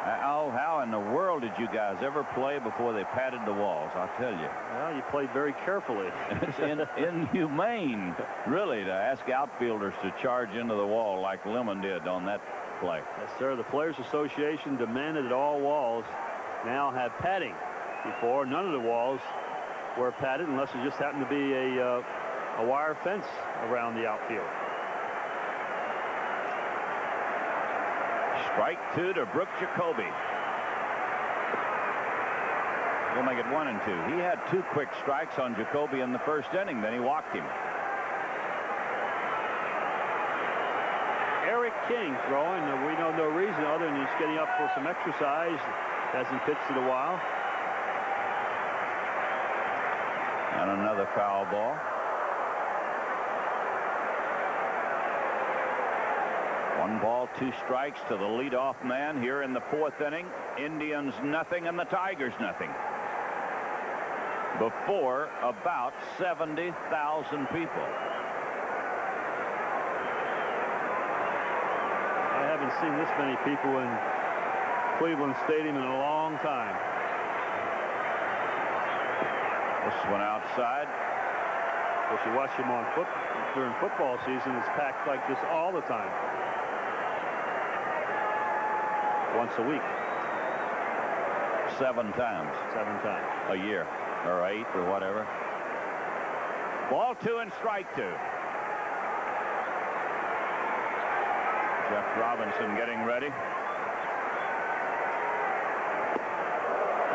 How in the world did you guys ever play before they padded the walls? I'll tell you. Well, you played very carefully. It's inhumane, really, to ask outfielders to charge into the wall like Lemon did on that play. Yes, sir. The Players Association demanded that all walls now have padding. Before, none of the walls were padded unless it just happened to be a wire fence around the outfield. Strike 2 to Brooke Jacoby. We'll make it 1-2. He had 2 quick strikes on Jacoby in the first inning. Then he walked him. Eric King throwing. We know no reason other than he's getting up for some exercise. Hasn't pitched in a while. And another foul ball. 1 ball, 2 strikes to the leadoff man here in the 4th inning. Indians nothing and the Tigers nothing. Before about 70,000 people. I haven't seen this many people in Cleveland Stadium in a long time. This one outside. If you watch him on during football season, it's packed like this all the time. Once a week. 7 times. 7 times. A year. Or 8 or whatever. Ball 2 and strike 2. Jeff Robinson getting ready.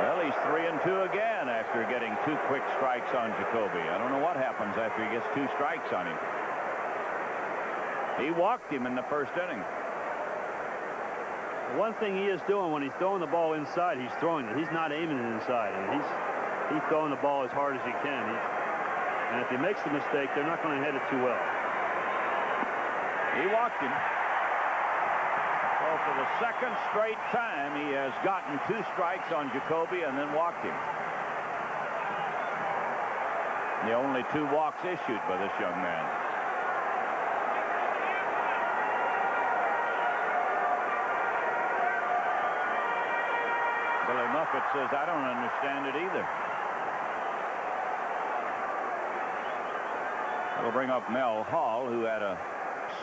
Well, he's 3-2 again after getting 2 quick strikes on Jacoby. I don't know what happens after he gets 2 strikes on him. He walked him in the first inning. One thing he is doing when he's throwing the ball inside, he's throwing it. He's not aiming it inside. And he's throwing the ball as hard as he can. And if he makes the mistake, they're not going to hit it too well. He walked him. Well, for the second straight time, he has gotten 2 strikes on Jacoby and then walked him. The only 2 walks issued by this young man. Billy Muffet says, I don't understand it either. We'll bring up Mel Hall, who had a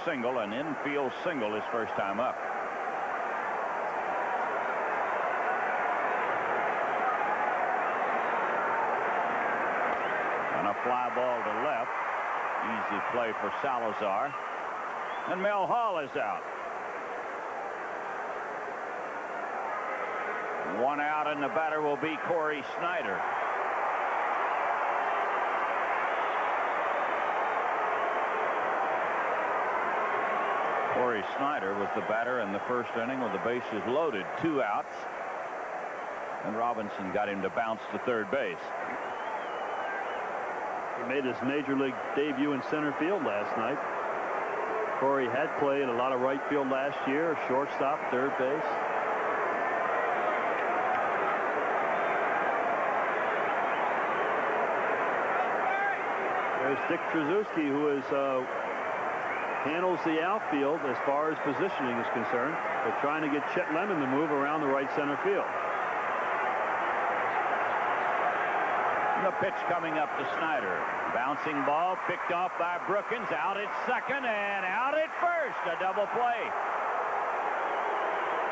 single, an infield single his first time up. And a fly ball to left. Easy play for Salazar. And Mel Hall is out. 1 out, and the batter will be Corey Snyder. Corey Snyder was the batter in the first inning with the bases loaded. 2 outs. And Robinson got him to bounce to third base. He made his major league debut in center field last night. Corey had played a lot of right field last year, shortstop, third base. There's Dick Trzaskowski, who handles the outfield as far as positioning is concerned. They're trying to get Chet Lemon to move around the right center field. And the pitch coming up to Snyder. Bouncing ball picked off by Brookins. Out at second and out at first. A double play.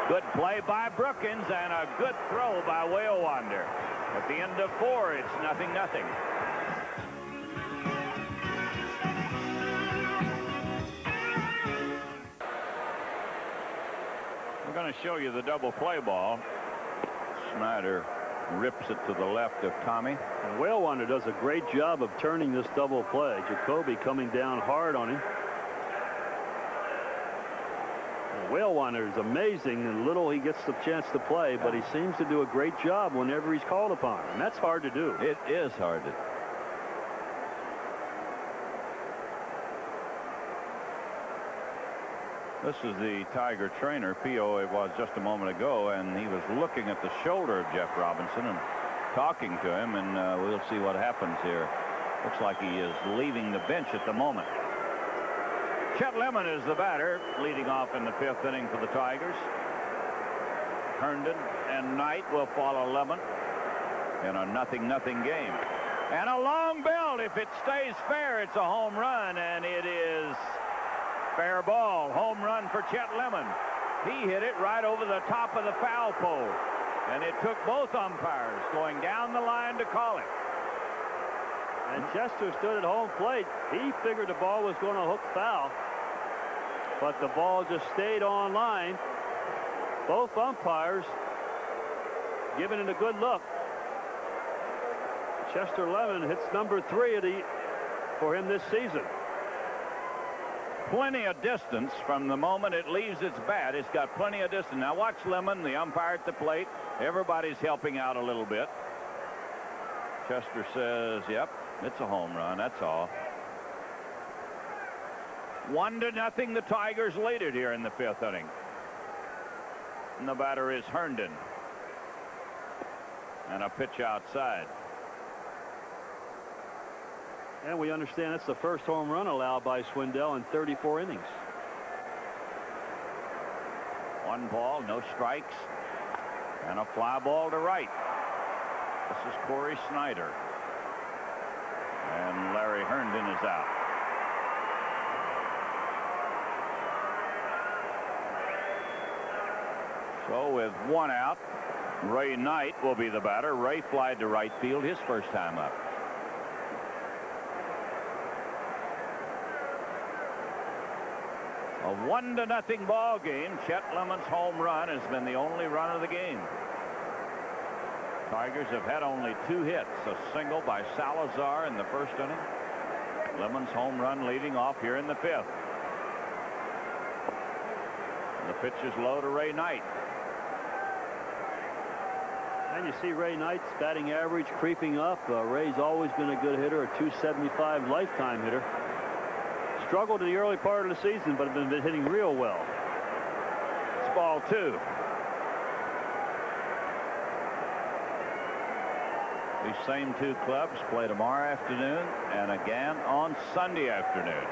Good play by Brookins and a good throw by Walewander. At the end of 4, it's 0-0. We're going to show you the double play ball. Snyder Rips it to the left of Tommy. And Whale Wanderer does a great job of turning this double play. Jacoby coming down hard on him. Whale Wanderer is amazing and little he gets the chance to play, but he seems to do a great job whenever he's called upon, and that's hard to do. It is hard to. This is the Tiger trainer, P.O. it was just a moment ago, and he was looking at the shoulder of Jeff Robinson and talking to him, and we'll see what happens here. Looks like he is leaving the bench at the moment. Chet Lemon is the batter, leading off in the 5th inning for the Tigers. Herndon and Knight will follow Lemon in a 0-0 game. And a long belt. If it stays fair, it's a home run, and it is fair ball. Home run for Chet Lemon. He hit it right over the top of the foul pole, and it took both umpires going down the line to call it. And Chester stood at home plate. He figured the ball was going to hook foul, but the ball just stayed on line. Both umpires giving it a good look. Chester Lemon hits number 3 for him this season. Plenty of distance from the moment it leaves its bat. It's got plenty of distance. Now watch Lemon, the umpire at the plate. Everybody's helping out a little bit. Chester says, yep, it's a home run, that's all. 1-0, the Tigers lead it here in the 5th inning. And the batter is Herndon. And a pitch outside. And we understand it's the first home run allowed by Swindell in 34 innings. 1 ball, no strikes, and a fly ball to right. This is Corey Snyder. And Larry Herndon is out. So with 1 out, Ray Knight will be the batter. Ray flied to right field his first time up. A 1-0 ball game. Chet Lemon's home run has been the only run of the game. Tigers have had only 2 hits, a single by Salazar in the 1st inning. Lemon's home run leading off here in the 5th. And the pitch is low to Ray Knight. And you see Ray Knight's batting average creeping up. Ray's always been a good hitter, a .275 lifetime hitter. Struggled in the early part of the season, but have been hitting real well. It's ball 2. These same 2 clubs play tomorrow afternoon and again on Sunday afternoon.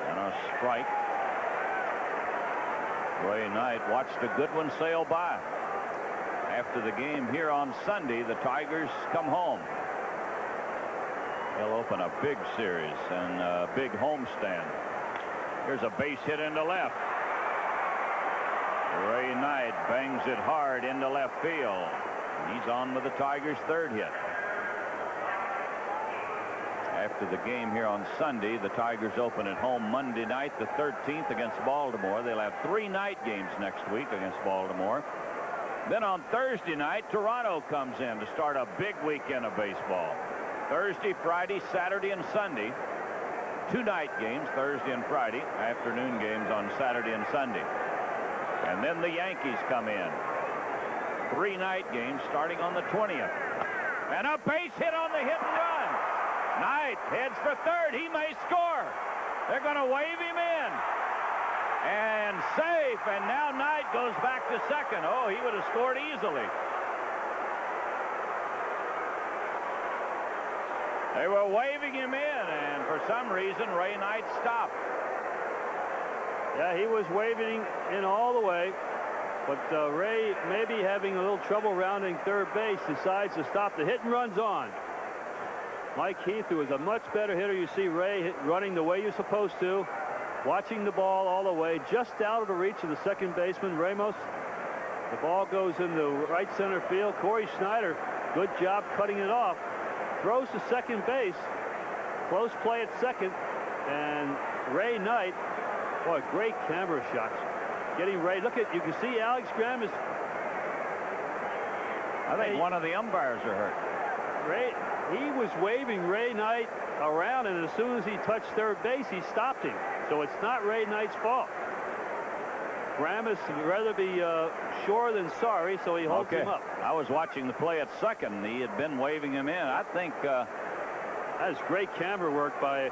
And a strike. Ray Knight watched a good one sail by. After the game here on Sunday, the Tigers come home. They'll open a big series and a big homestand. Here's a base hit into left. Ray Knight bangs it hard into left field. He's on with the Tigers' 3rd hit. After the game here on Sunday, the Tigers open at home Monday night, the 13th, against Baltimore. They'll have 3 night games next week against Baltimore. Then on Thursday night, Toronto comes in to start a big weekend of baseball. Thursday, Friday, Saturday, and Sunday. 2 night games, Thursday and Friday. Afternoon games on Saturday and Sunday. And then the Yankees come in. 3 night games starting on the 20th. And a base hit on the hit and run. Knight heads for 3rd. He may score. They're going to wave him in. And safe. And now Knight goes back to 2nd. Oh, he would have scored easily. They were waving him in, and for some reason, Ray Knight stopped. Yeah, he was waving in all the way, but Ray, maybe having a little trouble rounding 3rd base, decides to stop. The hit and run's on. Mike Heath, who is a much better hitter, you see Ray running the way you're supposed to, watching the ball all the way, just out of the reach of the 2nd baseman, Ramos. The ball goes into right center field. Corey Snyder, good job cutting it off. Throws to 2nd base. Close play at 2nd. And Ray Knight, boy, great camera shots. Getting Ray. Look at, you can see Alex Graham is I think one of the umpires are hurt. He was waving Ray Knight around, and as soon as he touched third base, he stopped him. So it's not Ray Knight's fault. Gramis would rather be sure than sorry, so he holds him up. I was watching the play at second. He had been waving him in. I think that's great camera work by.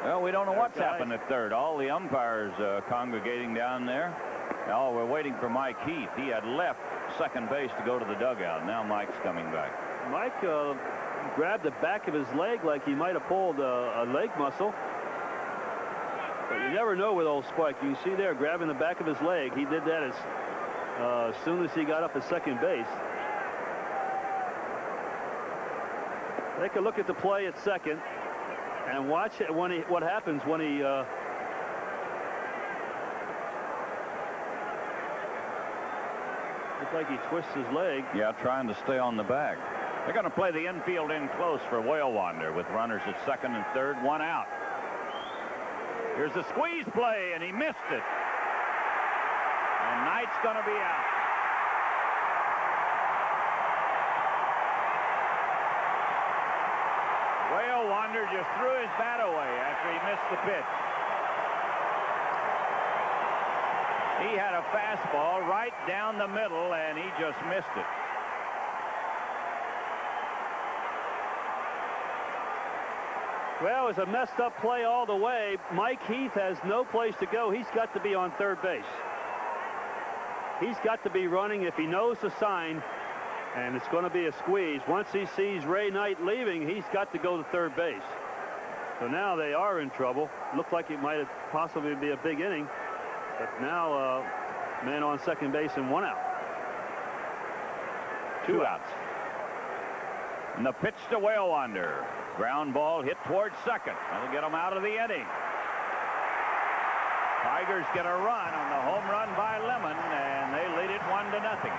Well, we don't know what's happened at third. All the umpires congregating down there. Oh, we're waiting for Mike Heath. He had left second base to go to the dugout. Now Mike's coming back. Mike grabbed the back of his leg like he might have pulled a leg muscle. But you never know with old Spike. You can see there grabbing the back of his leg. He did that as soon as he got up at second base. Take a look at the play at second and watch it when what happens when he looks like he twists his leg. Yeah, trying to stay on the bag. They're going to play the infield in close for Whalewander with runners at second and third, one out. Here's a squeeze play, and he missed it. And Knight's going to be out. Whalewander just threw his bat away after he missed the pitch. He had a fastball right down the middle, and he just missed it. Well, it's a messed up play all the way. Mike Heath has no place to go. He's got to be on third base. He's got to be running if he knows the sign, and it's going to be a squeeze. Once he sees Ray Knight leaving, he's got to go to third base. So now they are in trouble. Looked like it might have possibly be a big inning, but now man on second base and one out. Two outs. And the pitch to Whalewander. Ground ball hit towards second. That'll get them out of the inning. Tigers get a run on the home run by Lemon, and they lead it 1-0.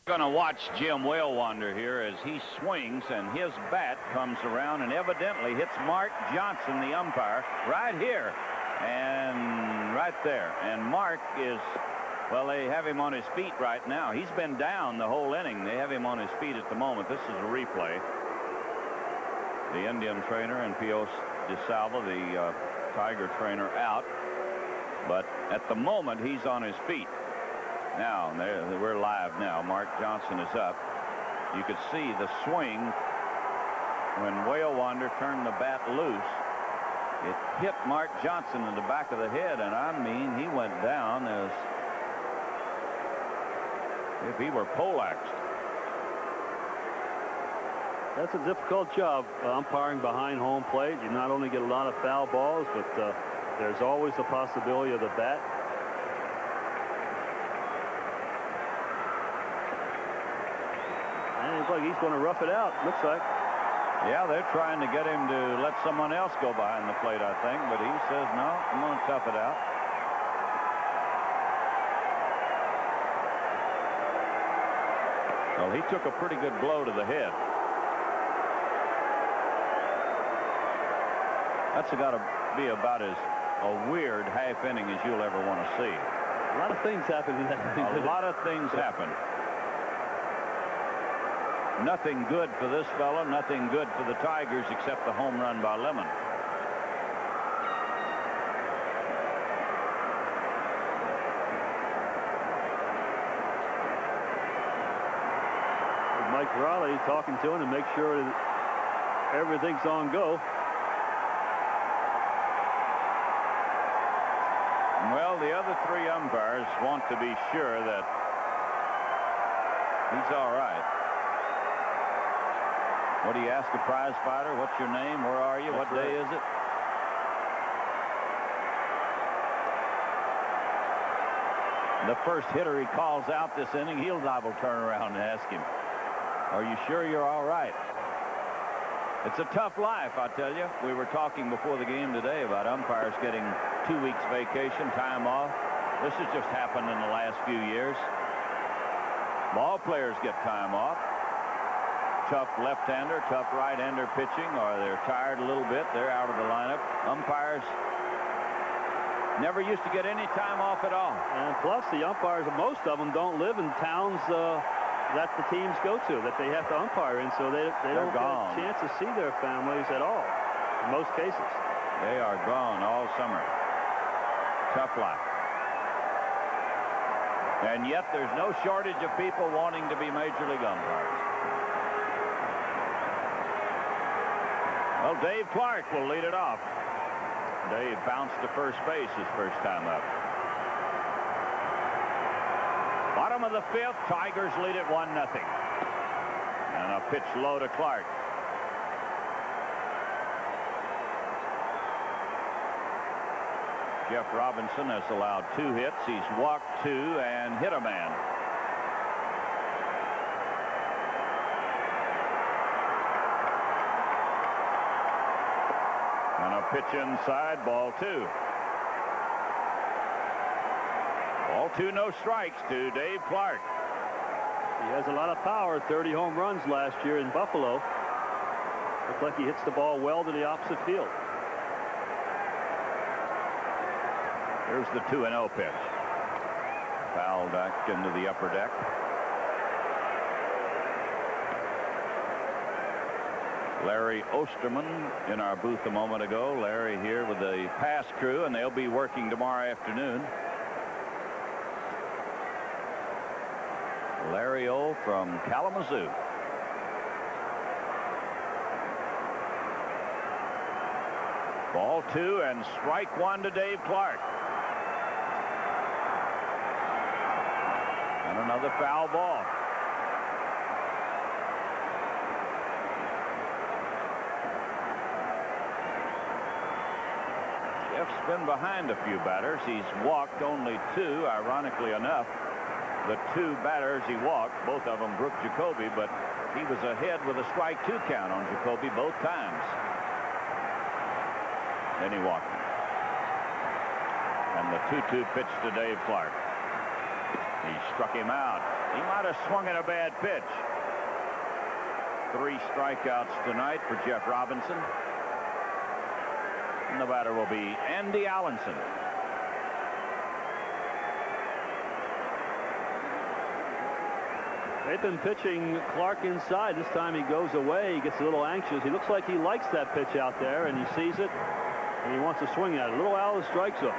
Going to watch Jim Whalewander here as he swings, and his bat comes around and evidently hits Mark Johnson, the umpire, right here. And right there. And Mark is, well, they have him on his feet right now. He's been down the whole inning. They have him on his feet at the moment. This is a replay. The Indian trainer and Pios DeSalva, the Tiger trainer, out. But at the moment, he's on his feet. Now, we're live now. Mark Johnson is up. You could see the swing when Whalewander turned the bat loose. It hit Mark Johnson in the back of the head, and I mean, he went down as if he were poleaxed. That's a difficult job, umpiring behind home plate. You not only get a lot of foul balls, but there's always the possibility of the bat. And it looks like he's going to rough it out, looks like. Yeah, they're trying to get him to let someone else go behind the plate, I think, but he says, no, I'm going to tough it out. Well, he took a pretty good blow to the head. That's got to be about as a weird half inning as you'll ever want to see. A lot of things happen in that inning. A lot of things happen. Nothing good for this fellow, nothing good for the Tigers except the home run by Lemon. Mike Raleigh talking to him to make sure that everything's on go. Well, the other three umpires want to be sure that he's all right. What do you ask a prize fighter? What's your name? Where are you? What day is it? The first hitter he calls out this inning, he'll liable turn around and ask him, are you sure you're all right? It's a tough life, I tell you. We were talking before the game today about umpires getting 2 weeks vacation, time off. This has just happened in the last few years. Ball players get time off. tough left-hander, tough right-hander pitching, or they're tired a little bit, they're out of the lineup. Umpires never used to get any time off at all. And plus, the umpires, most of them don't live in towns that the teams go to, that they have to umpire in, so they don't get a chance to see their families at all, in most cases. They are gone all summer. Tough life. And yet there's no shortage of people wanting to be Major League umpires. Well, Dave Clark will lead it off. Dave bounced to first base his first time up. Bottom of the fifth, Tigers lead it 1-0. And a pitch low to Clark. Jeff Robinson has allowed 2 hits. He's walked 2 and hit a man. And a pitch inside, ball 2. Ball 2, no strikes to Dave Clark. He has a lot of power, 30 home runs last year in Buffalo. Looks like he hits the ball well to the opposite field. Here's the 2-0 pitch. Foul back into the upper deck. Larry Osterman in our booth a moment ago. Larry here with the pass crew, and they'll be working tomorrow afternoon. Larry O from Kalamazoo. Ball 2 and strike 1 to Dave Clark. And another foul ball. Jeff's been behind a few batters. He's walked only 2, ironically enough. The 2 batters he walked, both of them Brooke Jacoby, but he was ahead with a strike 2 count on Jacoby both times. Then he walked him. And the 2-2 pitch to Dave Clark. He struck him out. He might have swung at a bad pitch. 3 strikeouts tonight for Jeff Robinson. And the batter will be Andy Allenson. They've been pitching Clark inside. This time he goes away. He gets a little anxious. He looks like he likes that pitch out there, and he sees it, and he wants to swing at it. A little out of the strike zone.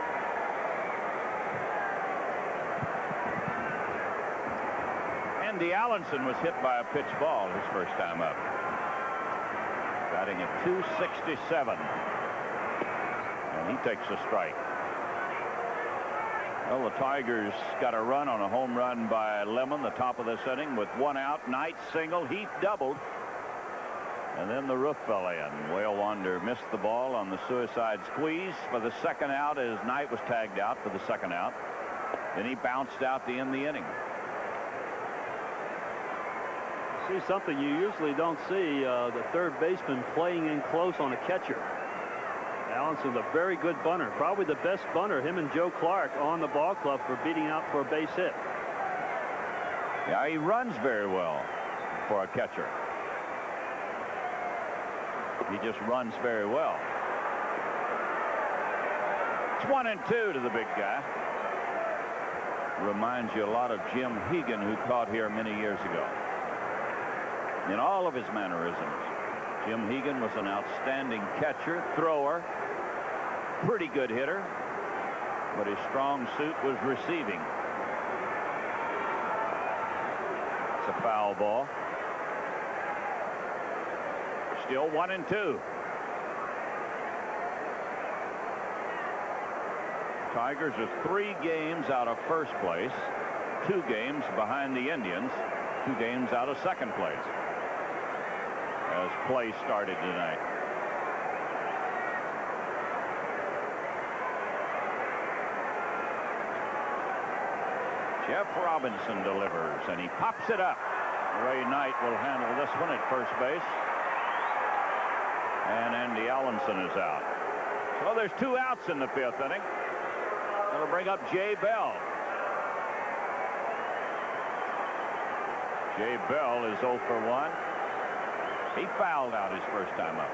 Andy Allenson was hit by a pitch ball his first time up. Batting at .267. And he takes a strike. Well, the Tigers got a run on a home run by Lemon, the top of this inning, with 1 out. Knight single, Heath doubled. And then the roof fell in. Whale Wander missed the ball on the suicide squeeze for the second out as Knight was tagged out for the second out. Then he bounced out to end the inning. See something you usually don't see, the third baseman playing in close on a catcher. Allison's a very good bunter, probably the best bunter, him and Joe Clark, on the ball club for beating out for a base hit. Yeah, he runs very well for a catcher. He just runs very well. It's 1-2 to the big guy. Reminds you a lot of Jim Hegan, who caught here many years ago. In all of his mannerisms, Jim Hegan was an outstanding catcher, thrower, pretty good hitter, but his strong suit was receiving. It's a foul ball. Still 1-2. Tigers are 3 games out of first place, 2 games behind the Indians, 2 games out of second place as play started tonight. Jeff Robinson delivers, and he pops it up. Ray Knight will handle this one at first base. And Andy Allenson is out. So there's 2 outs in the 5th inning. That'll bring up Jay Bell. Jay Bell is 0 for 1. He fouled out his first time up.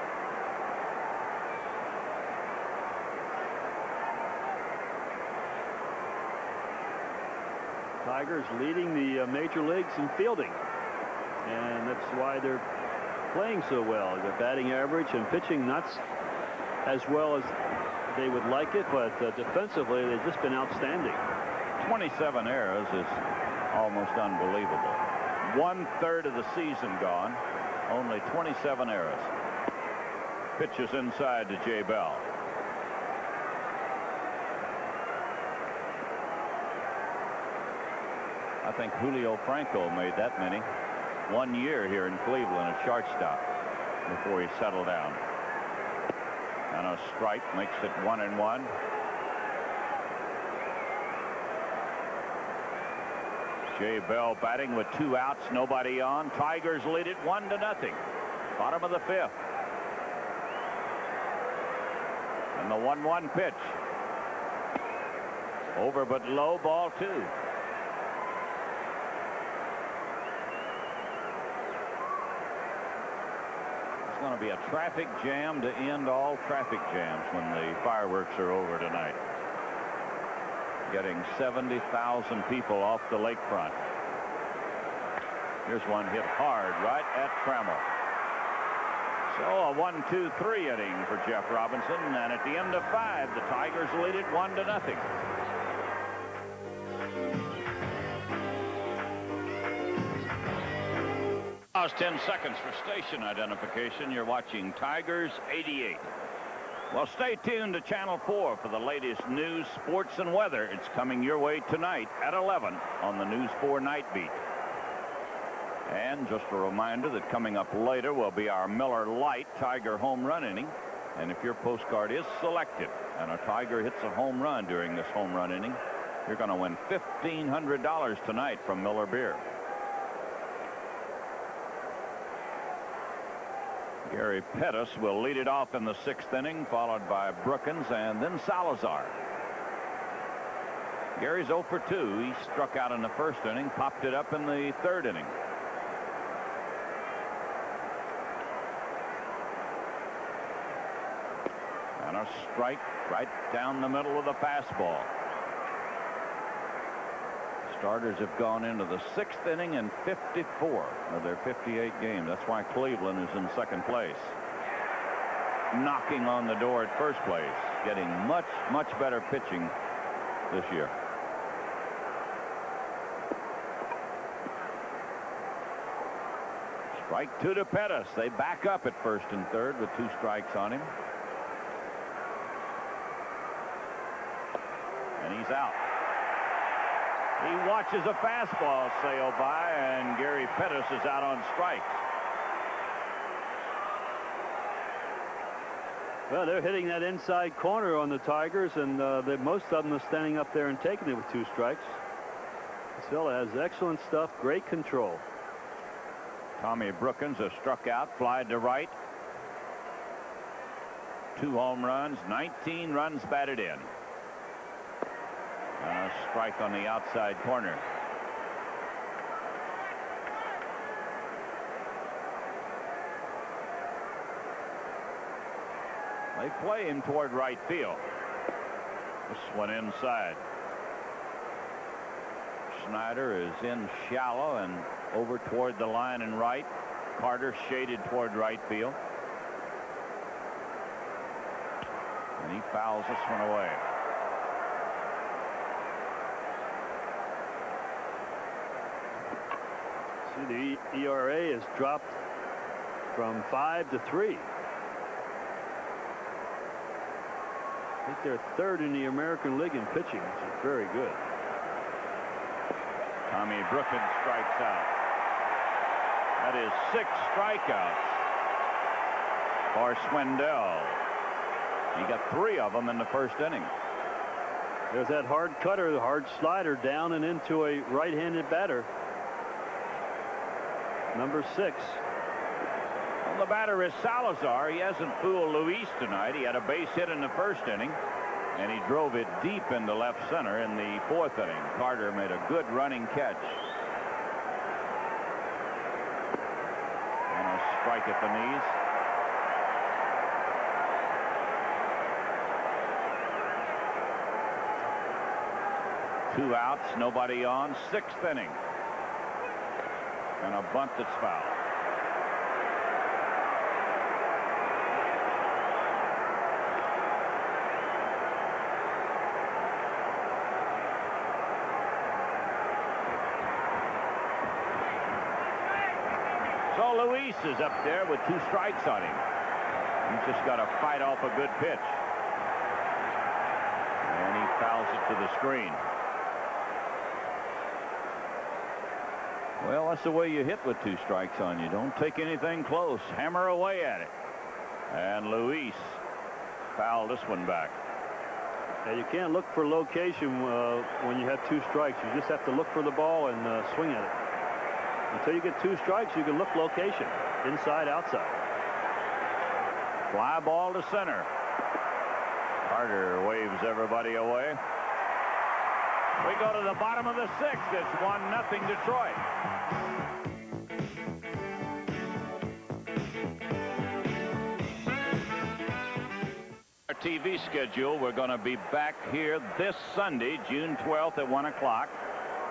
Tigers leading the major leagues in fielding, and that's why they're playing so well. Their batting average and pitching not as well as they would like it, but defensively they've just been outstanding. 27 errors is almost unbelievable. 1/3 of the season gone, only 27 errors. Pitches inside to Jay Bell. I think Julio Franco made that many 1 year here in Cleveland at shortstop before he settled down. And a strike makes it 1-1. Jay Bell batting with 2 outs, nobody on. Tigers lead it 1-0. Bottom of the 5th. And the 1-1 pitch. Over but low, ball 2. It's going to be a traffic jam to end all traffic jams when the fireworks are over tonight. Getting 70,000 people off the lakefront. Here's one hit hard right at Trammell. So a 1-2-3 inning for Jeff Robinson, and at the end of 5, the Tigers lead it 1-0. Pause 10 seconds for station identification. You're watching Tigers 88. Well, stay tuned to Channel 4 for the latest news, sports, and weather. It's coming your way tonight at 11 on the News 4 Night Beat. And just a reminder that coming up later will be our Miller Lite Tiger home run inning. And if your postcard is selected and a Tiger hits a home run during this home run inning, you're going to win $1,500 tonight from Miller Beer. Gary Pettis will lead it off in the 6th inning, followed by Brookins and then Salazar. Gary's 0 for 2. He struck out in the 1st inning, popped it up in the 3rd inning. And a strike right down the middle of the fastball. Starters have gone into the 6th inning in 54 of their 58 games. That's why Cleveland is in 2nd place. Knocking on the door at 1st place. Getting much, much better pitching this year. Strike 2 to Pettis. They back up at 1st and 3rd with 2 strikes on him. And he's out. He watches a fastball sail by, and Gary Pettis is out on strikes. Well, they're hitting that inside corner on the Tigers, and most of them are standing up there and taking it with 2 strikes. This fella has excellent stuff, great control. Tommy Brookins has struck out, flied to right. 2 home runs, 19 runs batted in. A strike on the outside corner. They play him toward right field. This one inside. Schneider is in shallow and over toward the line and right. Carter shaded toward right field. And he fouls this one away. The ERA has dropped from 5 to 3. I think they're 3rd in the American League in pitching, which is very good. Tommy Brookins strikes out. That is 6 strikeouts for Swindell. He got 3 of them in the 1st inning. There's that hard cutter, the hard slider down and into a right-handed batter. Number 6. Well, the batter is Salazar. He hasn't fooled Luis tonight. He had a base hit in the 1st inning, and he drove it deep into left center in the 4th inning. Carter made a good running catch. And a strike at the knees. Two outs, nobody on. Sixth inning. And a bunt that's foul. So Luis is up there with 2 strikes on him. He's just got to fight off a good pitch. And he fouls it to the screen. Well, that's the way you hit with 2 strikes on you. Don't take anything close. Hammer away at it. And Luis fouled this one back. Yeah, you can't look for location when you have 2 strikes. You just have to look for the ball and swing at it. Until you get 2 strikes, you can look location, inside, outside. Fly ball to center. Carter waves everybody away. We go to the bottom of the 6th. It's 1-0 Detroit. Our TV schedule, we're going to be back here this Sunday, June 12th at 1 o'clock.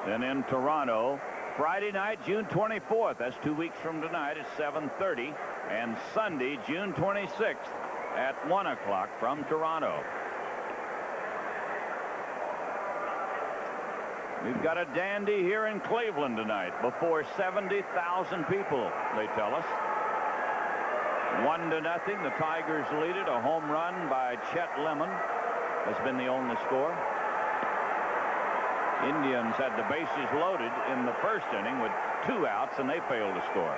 Then in Toronto, Friday night, June 24th. That's 2 weeks from tonight at 7:30. And Sunday, June 26th at 1 o'clock from Toronto. We've got a dandy here in Cleveland tonight before 70,000 people, they tell us. 1-0. The Tigers lead it. A home run by Chet Lemon has been the only score. Indians had the bases loaded in the first inning with 2 outs, and they failed to score.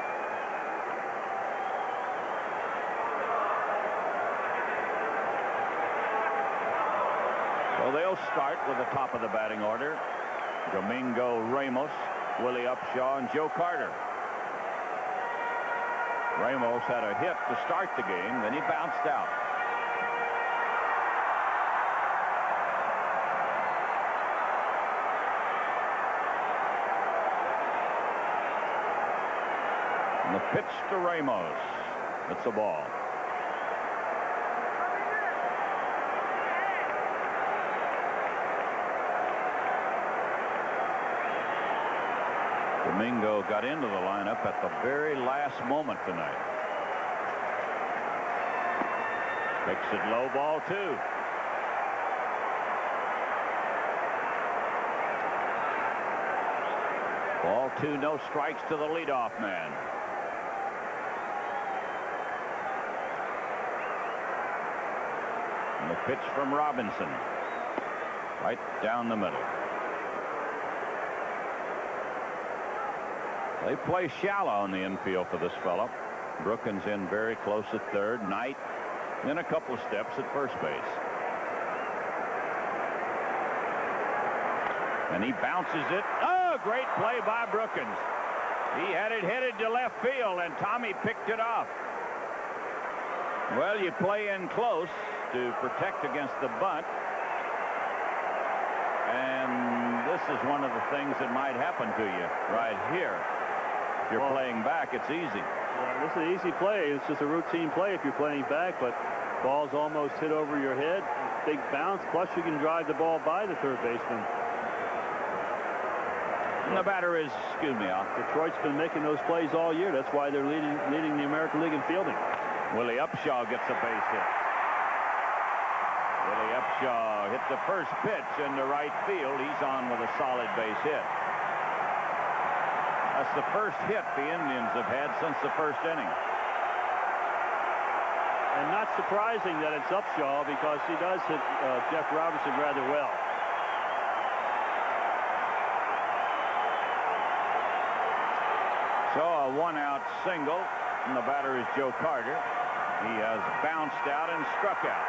So they'll start with the top of the batting order. Domingo Ramos, Willie Upshaw, and Joe Carter. Ramos had a hit to start the game, then he bounced out. And the pitch to Ramos. It's a ball. Domingo got into the lineup at the very last moment tonight. Takes it low, ball 2. Ball 2, no strikes to the leadoff man. And the pitch from Robinson. Right down the middle. They play shallow in the infield for this fellow. Brookins in very close at third. Knight in a couple of steps at first base. And he bounces it. Oh, great play by Brookins. He had it headed to left field, and Tommy picked it off. Well, you play in close to protect against the bunt. And this is one of the things that might happen to you right here. If you're playing back, it's easy. Yeah, this is an easy play. It's just a routine play if you're playing back, but ball's almost hit over your head. Big bounce, plus you can drive the ball by the third baseman. And the batter is, excuse me, Al. Detroit's been making those plays all year. That's why they're leading the American League in fielding. Willie Upshaw gets a base hit. Willie Upshaw hit the first pitch into right field. He's on with a solid base hit. That's the first hit the Indians have had since the first inning. And not surprising that it's Upshaw, because he does hit Jeff Robinson rather well. So a 1-out single, and the batter is Joe Carter. He has bounced out and struck out.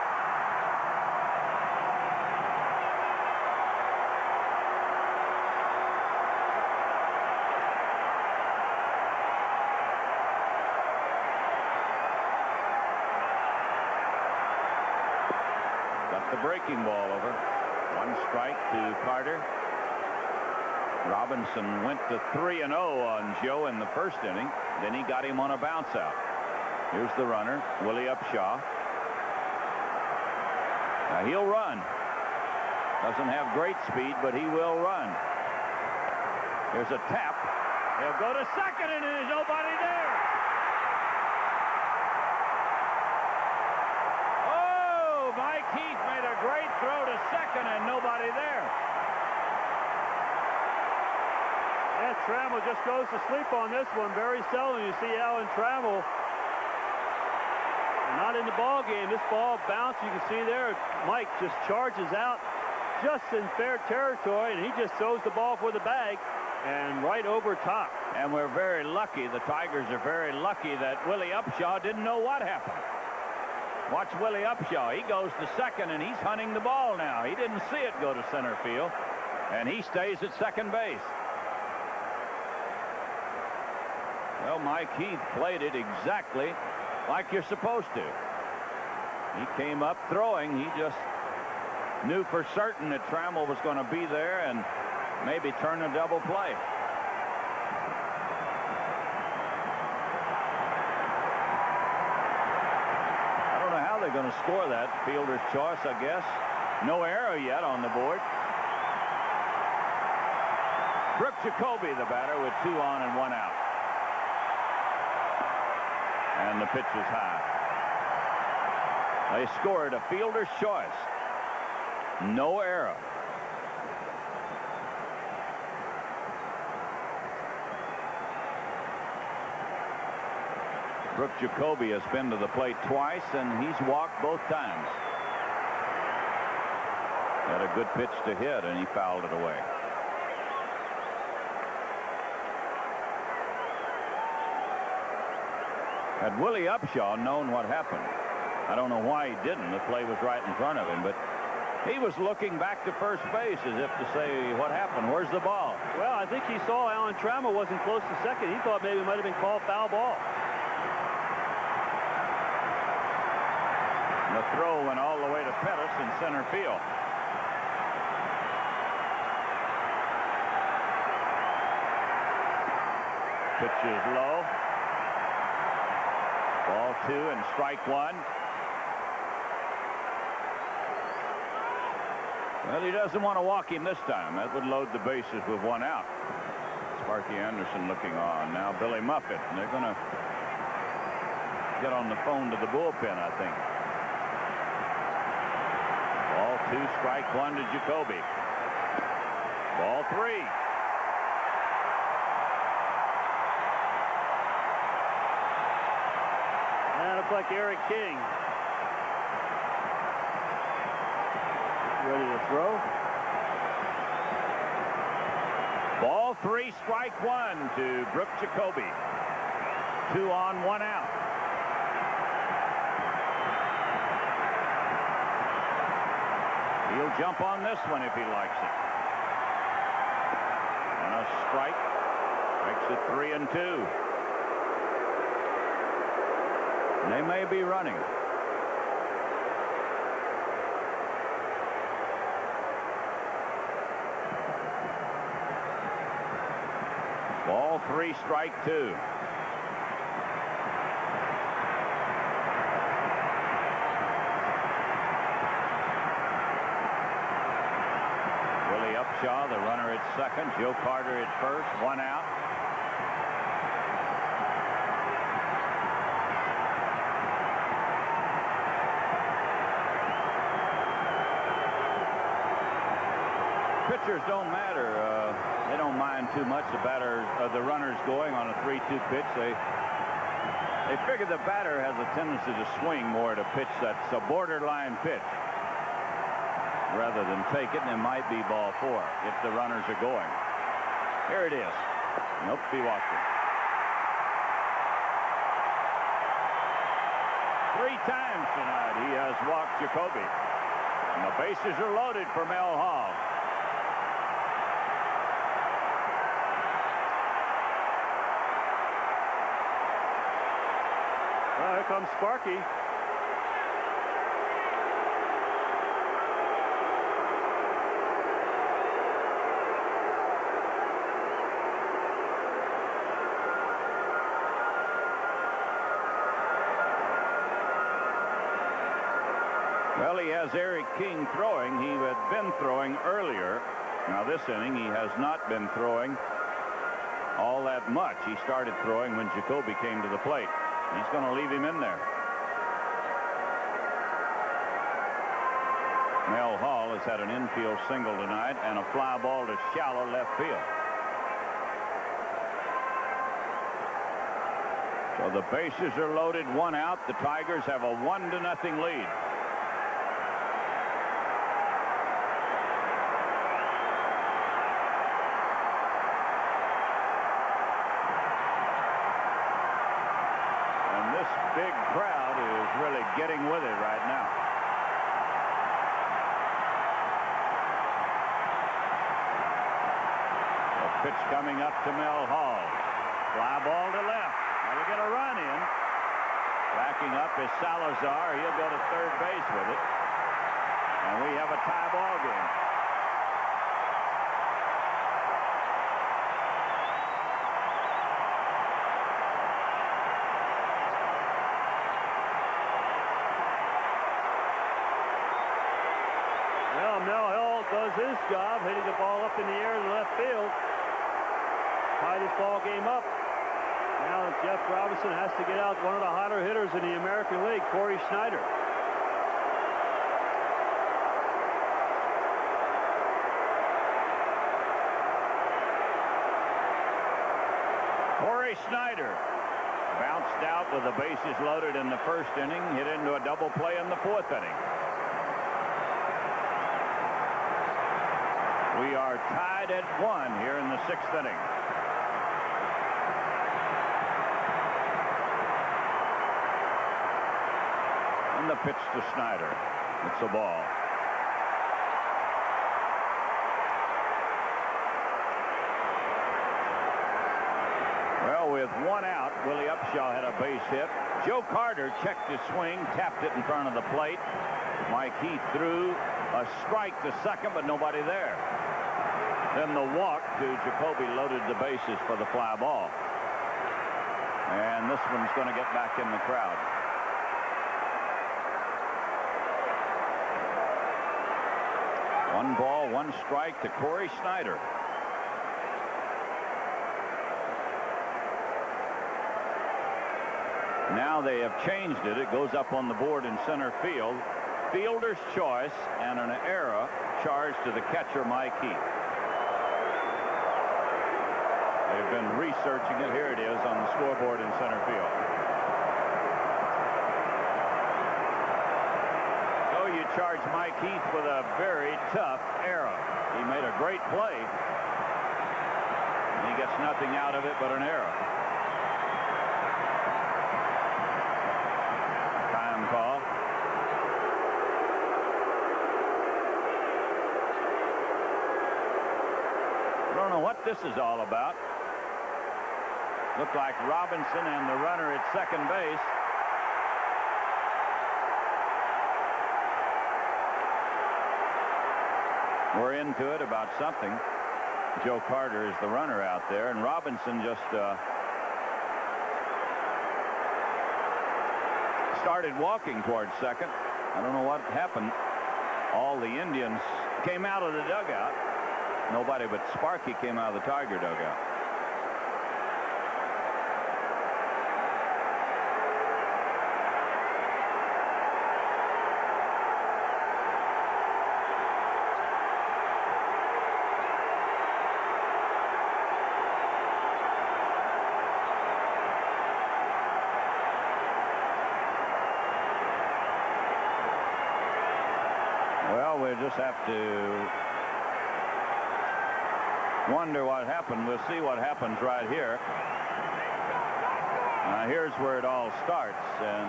Got the breaking ball over. 1 strike to Carter. Robinson went to 3-0 on Joe in the first inning. Then he got him on a bounce out. Here's the runner, Willie Upshaw. Now he'll run. Doesn't have great speed, but he will run. Here's a tap. He'll go to second, and there's nobody there. Oh, Mike Heath made a great throw to second, and nobody there. Yeah, Trammell just goes to sleep on this one. Very seldom you see Alan Trammell not in the ball game. This ball bounced. You can see there, Mike just charges out just in fair territory, and he just throws the ball for the bag and right over top. And we're very lucky, the Tigers are very lucky that Willie Upshaw didn't know what happened. Watch Willie Upshaw. He goes to second, and he's hunting the ball now. He didn't see it go to center field, and he stays at second base. Well, Mike Heath played it exactly like you're supposed to. He came up throwing. He just knew for certain that Trammell was going to be there and maybe turn a double play. I don't know how they're going to score that. Fielder's choice, I guess. No error yet on the board. Brooke Jacoby, the batter, with 2 on and 1 out. And the pitch is high. They scored a fielder's choice. No error. Brooke Jacoby has been to the plate twice, and he's walked both times. Had a good pitch to hit, and he fouled it away. Had Willie Upshaw known what happened, I don't know why he didn't. The play was right in front of him, but he was looking back to first base as if to say, what happened? Where's the ball? Well, I think he saw Alan Trammell wasn't close to second. He thought maybe it might have been called foul ball. And the throw went all the way to Pettis in center field. Pitch is low. Ball 2 and strike 1. Well, he doesn't want to walk him this time. That would load the bases with 1 out. Sparky Anderson looking on. Now Billy Muffet. And they're going to get on the phone to the bullpen, I think. Ball 2, strike 1 to Jacoby. Ball 3. And it looks like Eric King ready to throw. Ball 3, strike 1 to Brooke Jacoby. 2 on, 1 out. He'll jump on this one if he likes it. And a strike. Makes it 3-2. And they may be running. Ball 3, strike 2. Willie Upshaw, the runner at second. Joe Carter at first. 1 out. Pitchers don't matter. They don't mind too much the runners going on a 3-2 pitch. They figure the batter has a tendency to swing more to pitch that's a borderline pitch rather than take it, and it might be ball 4 if the runners are going. Here it is. Nope, he walked it. 3 times tonight he has walked Jacoby. And the bases are loaded for Mel Hall. Well, here comes Sparky. Well, he has Eric King throwing. He had been throwing earlier. Now this inning he has not been throwing all that much. He started throwing when Jacoby came to the plate. He's going to leave him in there. Mel Hall has had an infield single tonight and a fly ball to shallow left field. So the bases are loaded, 1 out. The Tigers have a 1-0 lead. And this big crowd is really getting with it right now. The pitch coming up to Mel Hall. Fly ball to left. Now we get a run in. Backing up is Salazar. He'll go to third base with it. And we have a tie ball game. Well, Mel Hall does his job, hitting the ball up in the air in left field. Tie this ball game up. Now Jeff Robinson has to get out one of the hotter hitters in the American League, Corey Snyder. Corey Snyder bounced out with the bases loaded in the first inning, hit into a double play in the fourth inning. We are tied at 1 here in the 6th inning. And the pitch to Snyder. It's a ball. Well, with 1 out, Willie Upshaw had a base hit. Joe Carter checked his swing, tapped it in front of the plate. Mike Heath threw a strike to second, but nobody there. Then the walk to Jacoby loaded the bases for the fly ball. And this one's going to get back in the crowd. One ball, 1 strike to Corey Snyder. Now they have changed it. It goes up on the board in center field. Fielder's choice and an error charged to the catcher, Mike Heath. They've been researching it. Here it is on the scoreboard in center field. So you charge Mike Heath with a very tough error. He made a great play. And he gets nothing out of it but an error. Time call. I don't know what this is all about. Looked like Robinson and the runner at second base. We're into it about something. Joe Carter is the runner out there, and Robinson just started walking towards second. I don't know what happened. All the Indians came out of the dugout. Nobody but Sparky came out of the Tiger dugout. Well, we'll just have to wonder what happened. We'll see what happens right here. Here's where it all starts, and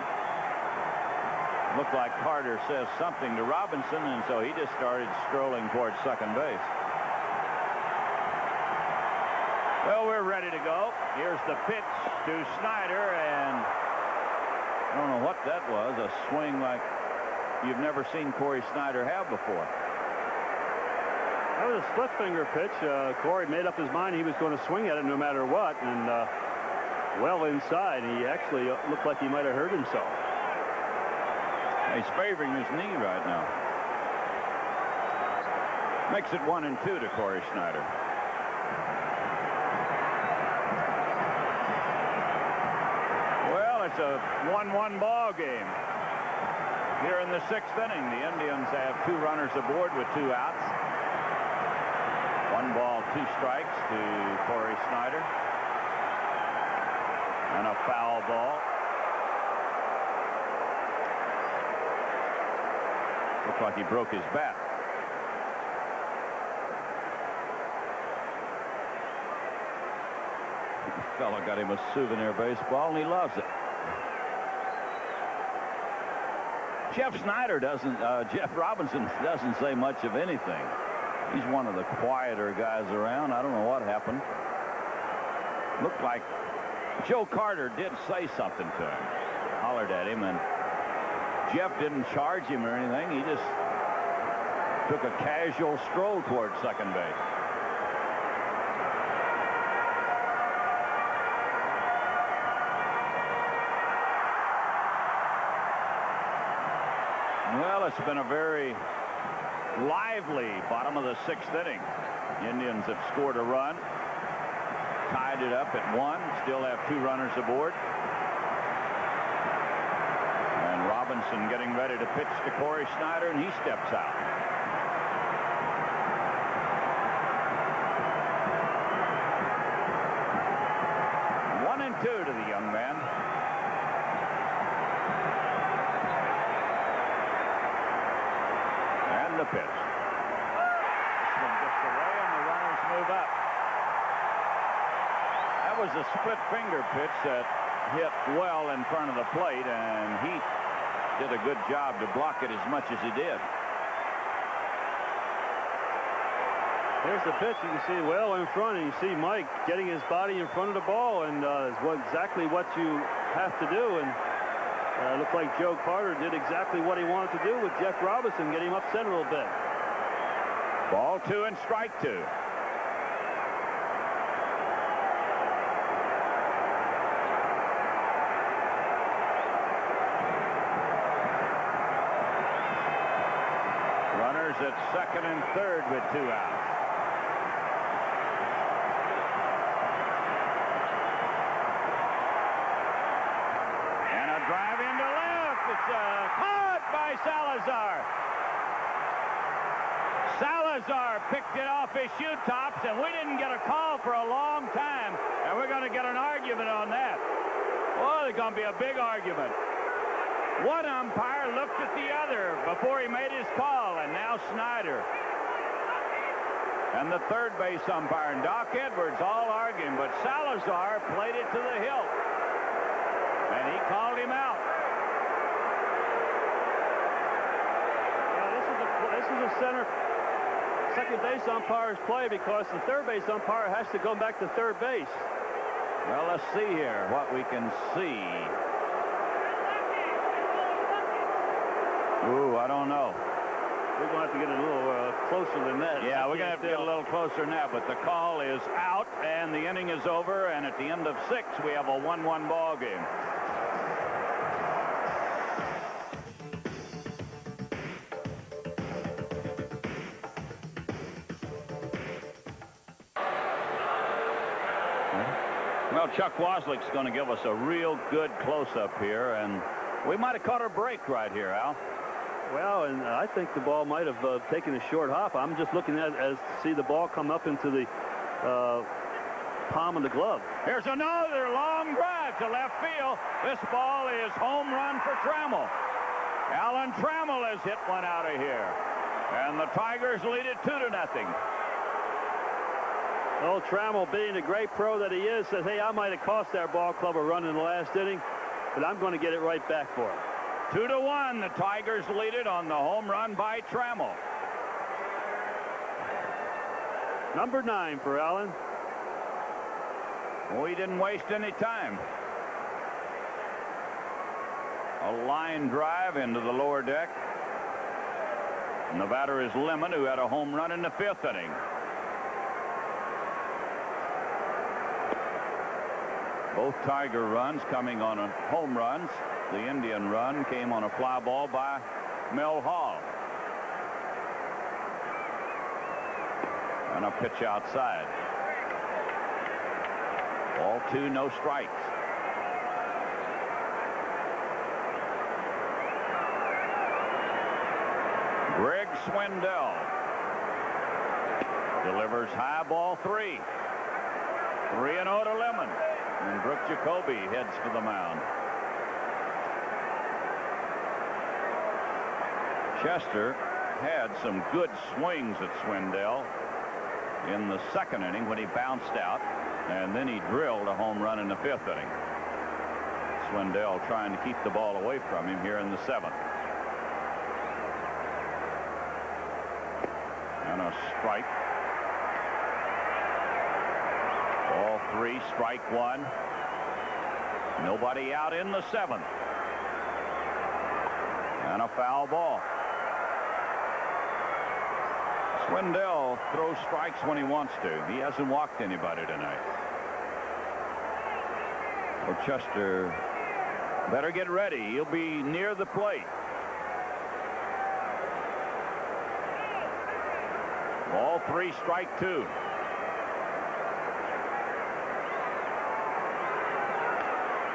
looked like Carter says something to Robinson, and so he just started strolling towards second base. Well, we're ready to go. Here's the pitch to Snyder, and I don't know what that was. A swing like you've never seen Corey Snyder have before. That was a split finger pitch. Corey made up his mind he was going to swing at it no matter what, and well inside. He actually looked like he might have hurt himself. He's favoring his knee right now. Makes it 1-2 to Corey Snyder. Well, it's a 1-1 ball game. Here in the 6th inning, the Indians have 2 runners aboard with 2 outs. 1 ball, 2 strikes to Corey Snyder. And a foul ball. Looks like he broke his bat. The fella got him a souvenir baseball, and he loves it. Jeff Robinson doesn't say much of anything. He's one of the quieter guys around. I don't know what happened. Looked like Joe Carter did say something to him. Hollered at him, and Jeff didn't charge him or anything. He just took a casual stroll towards second base. Well, it's been a very lively bottom of the 6th inning. The Indians have scored a run, tied it up at 1, still have 2 runners aboard. And Robinson getting ready to pitch to Corey Snyder, and he steps out. One and 2 to the young man. The pitch. This one gets away, and the runners move up. That was a split finger pitch that hit well in front of the plate, and he did a good job to block it as much as he did. There's the pitch. You can see well in front, and you see Mike getting his body in front of the ball, and is exactly what you have to do. And looked like Joe Carter did exactly what he wanted to do with Jeff Robinson, get him up center a little bit. Ball 2 and strike 2. Runners at second and third with 2 outs. Drive into left. It's caught by Salazar. Salazar picked it off his shoe tops, and we didn't get a call for a long time, and we're going to get an argument on that. Oh, there's going to be a big argument. One umpire looked at the other before he made his call, and now Snyder and the third base umpire and Doc Edwards all arguing, but Salazar played it to the hilt. And he called him out. Yeah, this is a second base umpire's play, because the third base umpire has to go back to third base. Well, let's see here what we can see. Ooh, I don't know. We're going to have to get a little closer than that. Yeah, we're going to have to get a little closer than that, but the call is out, and the inning is over, and at the end of 6, we have a 1-1 ball game. Well, Chuck Waslick's going to give us a real good close-up here, and we might have caught a break right here, Al. Well, and I think the ball might have taken a short hop. I'm just looking at as to see the ball come up into the palm of the glove. Here's another long drive to left field. This ball is home run for Trammell. Alan Trammell has hit one out of here, and the Tigers lead it 2-0. Well, Trammell, being the great pro that he is, says, hey, I might have cost our ball club a run in the last inning, but I'm going to get it right back for him. 2-1, the Tigers lead it on the home run by Trammell. Number 9 for Allen. We didn't waste any time. A line drive into the lower deck. And the batter is Lemon, who had a home run in the 5th inning. Both Tiger runs coming on home runs. The Indian run came on a fly ball by Mel Hall. And a pitch outside. Ball 2, no strikes. Greg Swindell delivers high, ball 3. 3-0 to Lemon. And Brooke Jacoby heads for the mound. Chester had some good swings at Swindell in the 2nd inning when he bounced out, and then he drilled a home run in the 5th inning. Swindell trying to keep the ball away from him here in the 7th. And a strike. Ball 3, strike 1. Nobody out in the 7th. And a foul ball. Swindell throws strikes when he wants to. He hasn't walked anybody tonight. Well, Chester better get ready. He'll be near the plate. Ball 3, strike 2.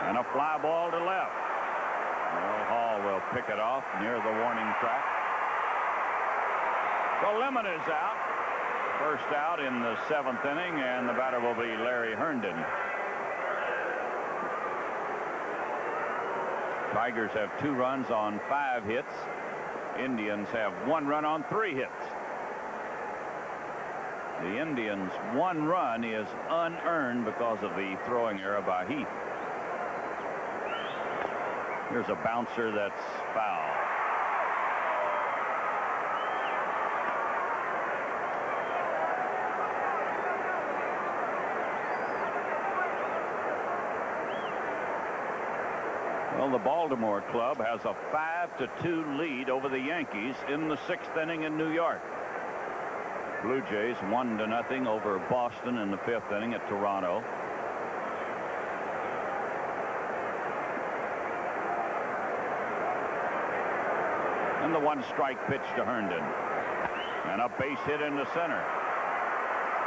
And a fly ball to left. Well, Hall will pick it off near the warning track. So Lemon is out. First out in the 7th inning, and the batter will be Larry Herndon. Tigers have 2 runs on 5 hits. Indians have 1 run on 3 hits. The Indians' 1 run is unearned because of the throwing error by Heath. Here's a bouncer that's foul. Well, the Baltimore club has a 5-2 lead over the Yankees in the 6th inning in New York. Blue Jays 1-0 over Boston in the 5th inning at Toronto. And the 1-strike pitch to Herndon. And a base hit into center.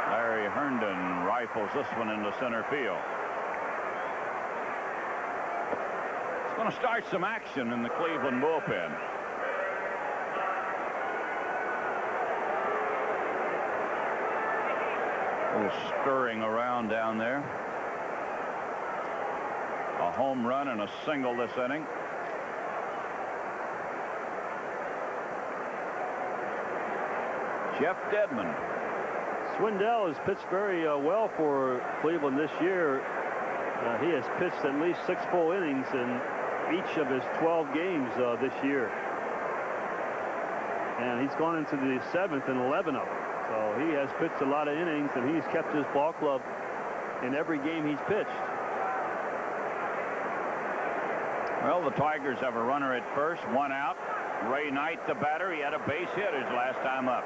Larry Herndon rifles this one into center field. It's going to start some action in the Cleveland bullpen. A little stirring around down there. A home run and a single this inning. Jeff Dedman. Swindell has pitched very well for Cleveland this year. He has pitched at least 6 full innings in each of his 12 games this year. And he's gone into the 7th in 11 of them. So he has pitched a lot of innings, and he's kept his ball club in every game he's pitched. Well, the Tigers have a runner at first, 1 out. Ray Knight, the batter, he had a base hit his last time up.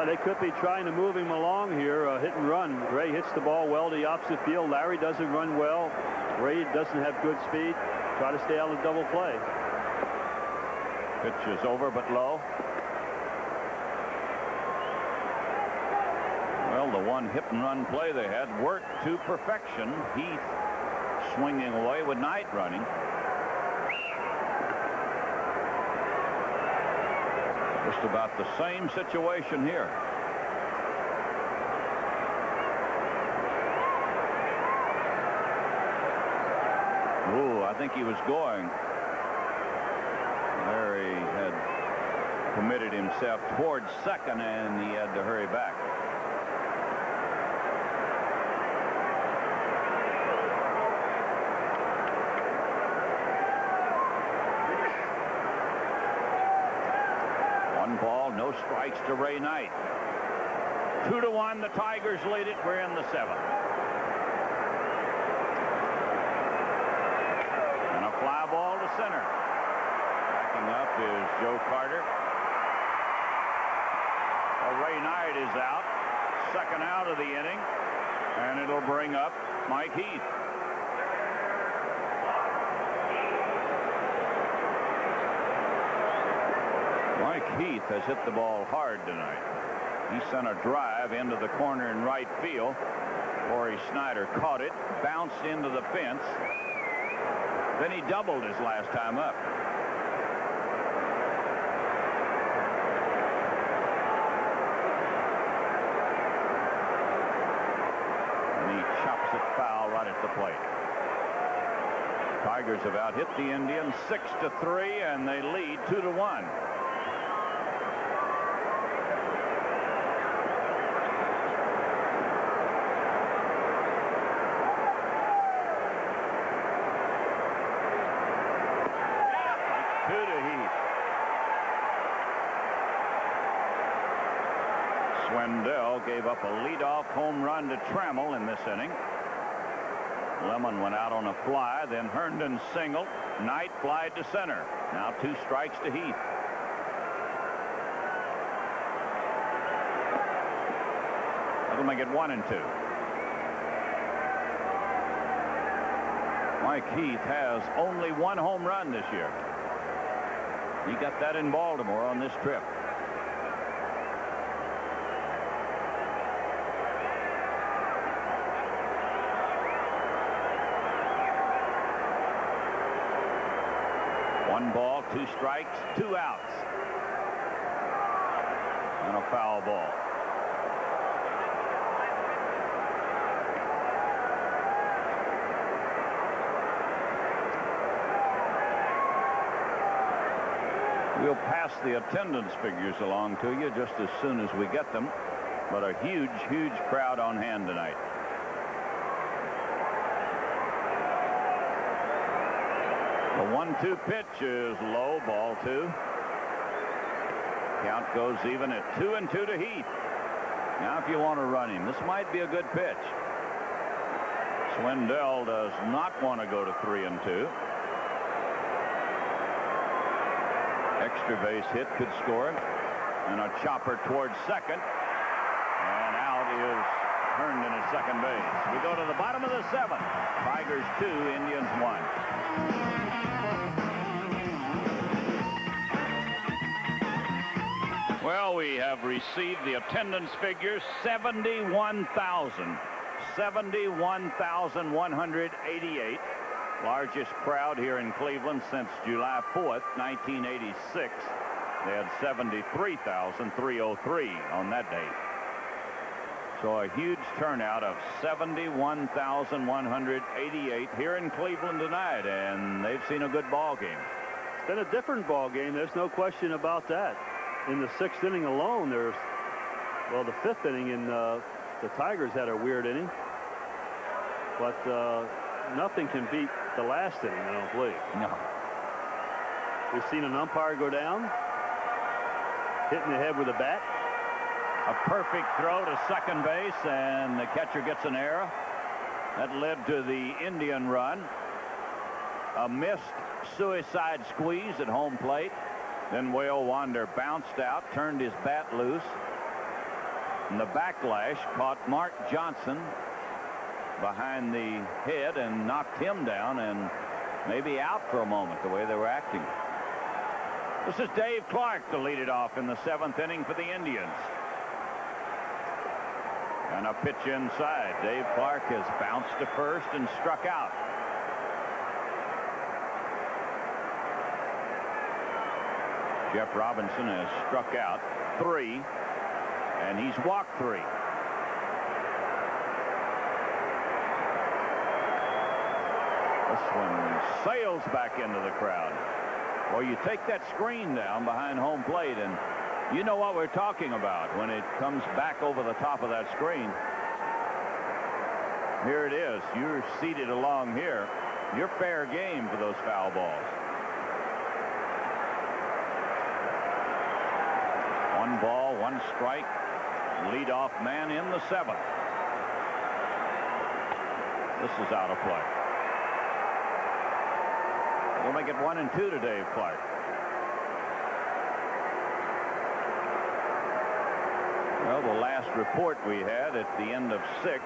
They could be trying to move him along here, hit and run. Ray hits the ball well to the opposite field. Larry doesn't run well. Ray doesn't have good speed. Try to stay out of the double play. Pitch is over but low. Well, the one hit and run play they had worked to perfection. Heath swinging away with Knight running. Just about the same situation here. Ooh, I think he was going. Larry had committed himself towards second, and he had to hurry back. Ball, no strikes to Ray Knight. 2-1, the Tigers lead it. We're in the 7th. And a fly ball to center. Backing up is Joe Carter. Well, Ray Knight is out. second out of the inning, and it'll bring up Mike Heath. Mike Heath has hit the ball hard tonight. He sent a drive into the corner in right field. Corey Snyder caught it, bounced into the fence. Then he doubled his last time up. And he chops it foul right at the plate. Tigers have out hit the Indians 6-3, and they lead 2-1. Swindell gave up a leadoff home run to Trammell in this inning. Lemon went out on a fly, then Herndon singled. Knight flied to center. Now 2 strikes to Heath. That'll make it 1-2. Mike Heath has only 1 home run this year. He got that in Baltimore on this trip. One ball, 2 strikes, 2 outs. And a foul ball. We'll pass the attendance figures along to you just as soon as we get them. But a huge, huge crowd on hand tonight. The 1-2 pitch is low, ball 2. Count goes even at 2-2 to Heath. Now if you want to run him, this might be a good pitch. Swindell does not want to go to 3-2. Extra base hit could score it. And a chopper towards second. And out is Herndon at second base. We go to the bottom of the 7th. Tigers 2, Indians 1. Well, we have received the attendance figures. 71,188. Largest crowd here in Cleveland since July 4th, 1986. They had 73,303 on that date. So a huge turnout of 71,188 here in Cleveland tonight, and they've seen a good ball game. It's been a different ball game. There's no question about that. In the 6th inning alone, the 5th inning, in the Tigers had a weird inning. But nothing can beat the last inning, I don't believe. No. We've seen an umpire go down, hitting the head with a bat. A perfect throw to second base, and the catcher gets an error. That led to the Indian run. A missed suicide squeeze at home plate. Then Whale Wander bounced out, turned his bat loose. And the backlash caught Mark Johnson behind the head and knocked him down and maybe out for a moment, the way they were acting. This is Dave Clark to lead it off in the 7th inning for the Indians. And a pitch inside. Dave Clark has bounced to first and struck out. Jeff Robinson has struck out 3, and he's walked 3. This one sails back into the crowd. Well, you take that screen down behind home plate, and you know what we're talking about when it comes back over the top of that screen. Here it is. You're seated along here. You're fair game for those foul balls. 1 ball, 1 strike. Leadoff man in the 7th. This is out of play. We'll make it 1-2 to Dave Clark. Well, the last report we had at the end of 6,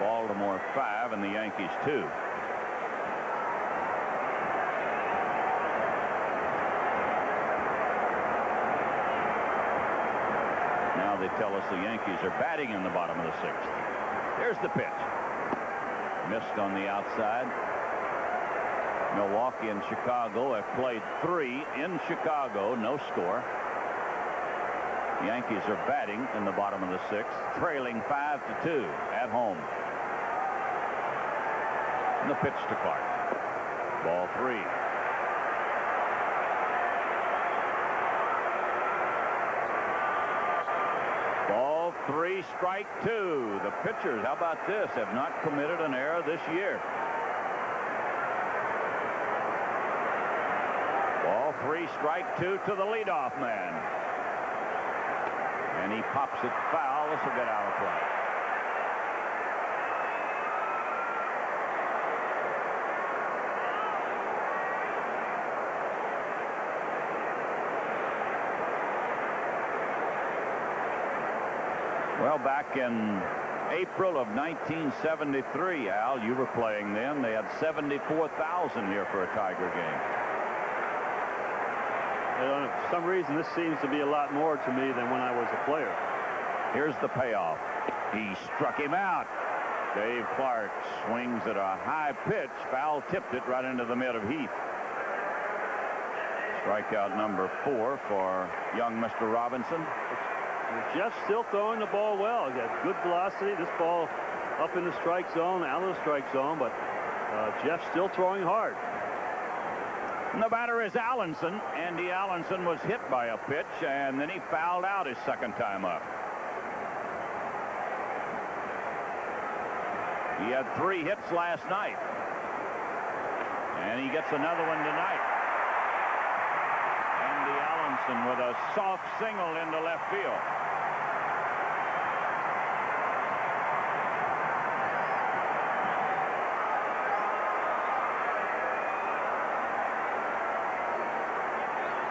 Baltimore 5 and the Yankees 2. Now they tell us the Yankees are batting in the bottom of the 6th. Here's the pitch. Missed on the outside. Milwaukee and Chicago have played 3 in Chicago. No score. Yankees are batting in the bottom of the 6th, trailing 5-2 at home. And the pitch to Clark. Ball 3. Ball 3, strike 2. The pitchers, how about this, have not committed an error this year. Ball 3, strike 2 to the leadoff man. And he pops it foul. This will get out of play. Well, back in April of 1973, Al, you were playing then. They had 74,000 here for a Tiger game. For some reason, this seems to be a lot more to me than when I was a player. Here's the payoff. He struck him out. Dave Clark swings at a high pitch. Foul tipped it right into the mid of Heath. Strikeout number 4 for young Mr. Robinson. Jeff's still throwing the ball well. He has good velocity. This ball up in the strike zone, out of the strike zone, but Jeff's still throwing hard. And the batter is Allenson. Andy Allenson was hit by a pitch, and then he fouled out his second time up. He had 3 hits last night, and he gets another one tonight. Andy Allenson with a soft single into left field.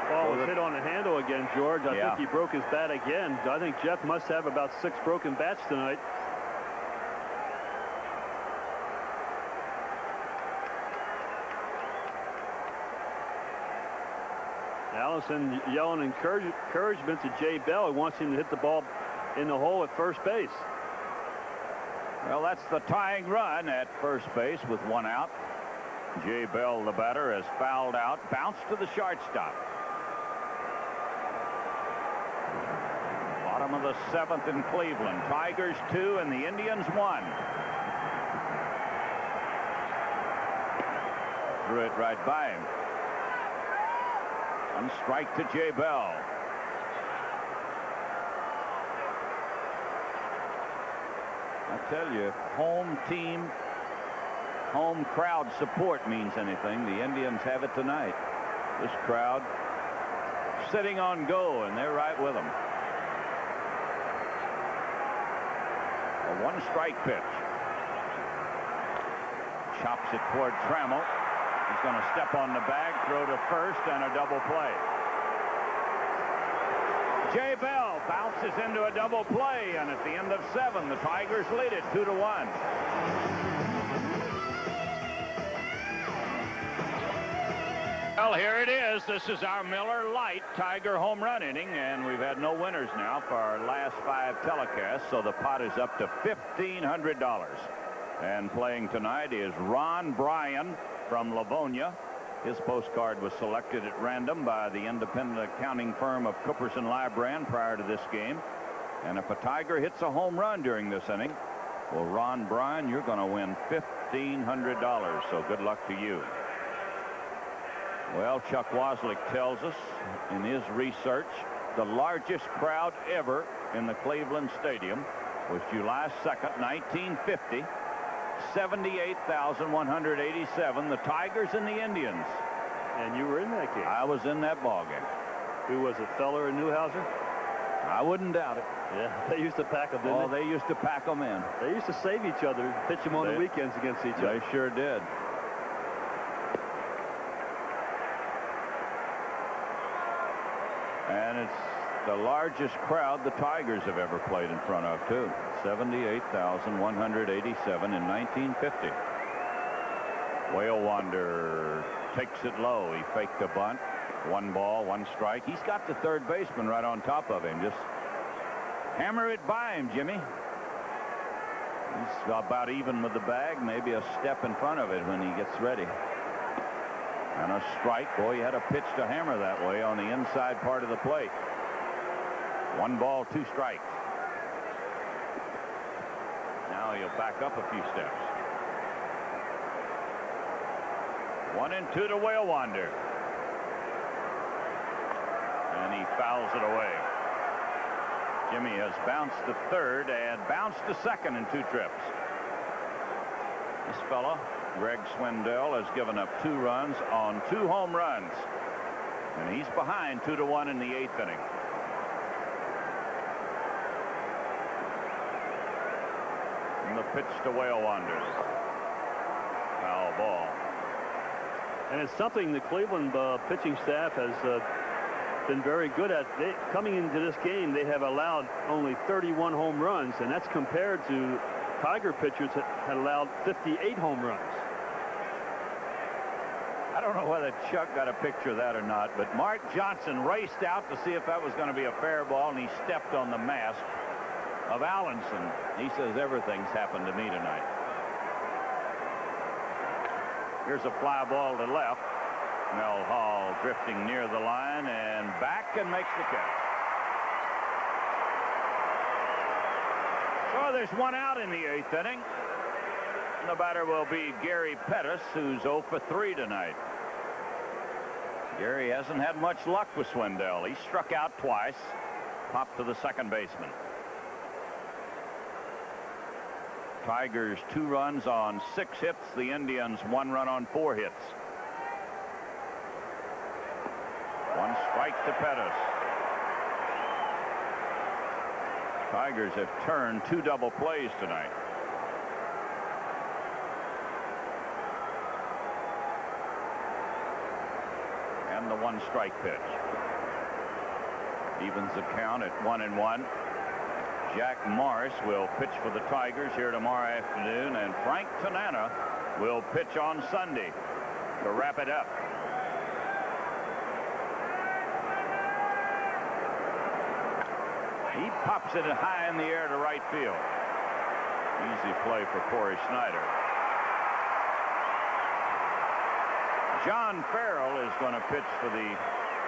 Ball was hit on the handle again, George. I Yeah. think he broke his bat again. I think Jeff must have about 6 broken bats tonight. Allison yelling encouragement to Jay Bell. He wants him to hit the ball in the hole at first base. Well, that's the tying run at first base with 1 out. Jay Bell, the batter, has fouled out. Bounced to the shortstop. Bottom of the 7th in Cleveland. Tigers 2 and the Indians 1. Threw it right by him. 1 strike to Jay Bell. I tell you, if home team, home crowd support means anything, the Indians have it tonight. This crowd sitting on go, and they're right with them. A 1-strike pitch. Chops it toward Trammell. He's going to step on the bag, throw to first, and a double play. Jay Bell bounces into a double play, and at the end of 7, the Tigers lead it 2-1. Well, here it is. This is our Miller Lite Tiger home run inning, and we've had no winners now for our last 5 telecasts, so the pot is up to $1,500. And playing tonight is Ron Bryan from Livonia. His postcard was selected at random by the independent accounting firm of Cooperson Lybrand prior to this game. And if a Tiger hits a home run during this inning, well, Ron Bryan, you're going to win $1,500. So good luck to you. Well, Chuck Waslick tells us in his research the largest crowd ever in the Cleveland Stadium was July 2nd, 1950. 78,187. The Tigers and the Indians. And you were in that game. I was in that ball game. Who was it, Feller and Newhouser? I wouldn't doubt it. Yeah, they used to pack them, didn't they used to pack them in. They used to save each other, pitch them on the weekends against each other. They sure did. And it's The largest crowd the Tigers have ever played in front of, too. 78,187 in 1950. Whale Wander takes it low. He faked a bunt. 1 ball, 1 strike. He's got the third baseman right on top of him. Just hammer it by him, Jimmy. He's about even with the bag, maybe a step in front of it when he gets ready. And a strike. Boy, he had a pitch to hammer that way on the inside part of the plate. 1 ball, 2 strikes. Now he'll back up a few steps. 1-2 to Whale Wander. And he fouls it away. Jimmy has bounced to third and bounced to second in 2 trips. This fella, Greg Swindell, has given up 2 runs on 2 home runs. And he's behind 2-1 in the 8th inning. And the pitch to Whale Wander. Foul ball. And it's something the Cleveland pitching staff has been very good at. Coming into this game, they have allowed only 31 home runs, and that's compared to Tiger pitchers that had allowed 58 home runs. I don't know whether Chuck got a picture of that or not, but Mark Johnson raced out to see if that was going to be a fair ball, and he stepped on the mask of Allenson. He says everything's happened to me tonight. Here's a fly ball to left. Mel Hall drifting near the line and back and makes the catch. So there's 1 out in the 8th inning. And the batter will be Gary Pettis, who's 0 for 3 tonight. Gary hasn't had much luck with Swindell. He struck out twice, popped to the second baseman. Tigers 2 runs on 6 hits. The Indians 1 run on 4 hits. 1 strike to Pettis. Tigers have turned 2 double plays tonight. And the 1 strike pitch. Evens the count at 1-1. Jack Morris will pitch for the Tigers here tomorrow afternoon, and Frank Tanana will pitch on Sunday to wrap it up. He pops it high in the air to right field. Easy play for Corey Snyder. John Farrell is going to pitch for the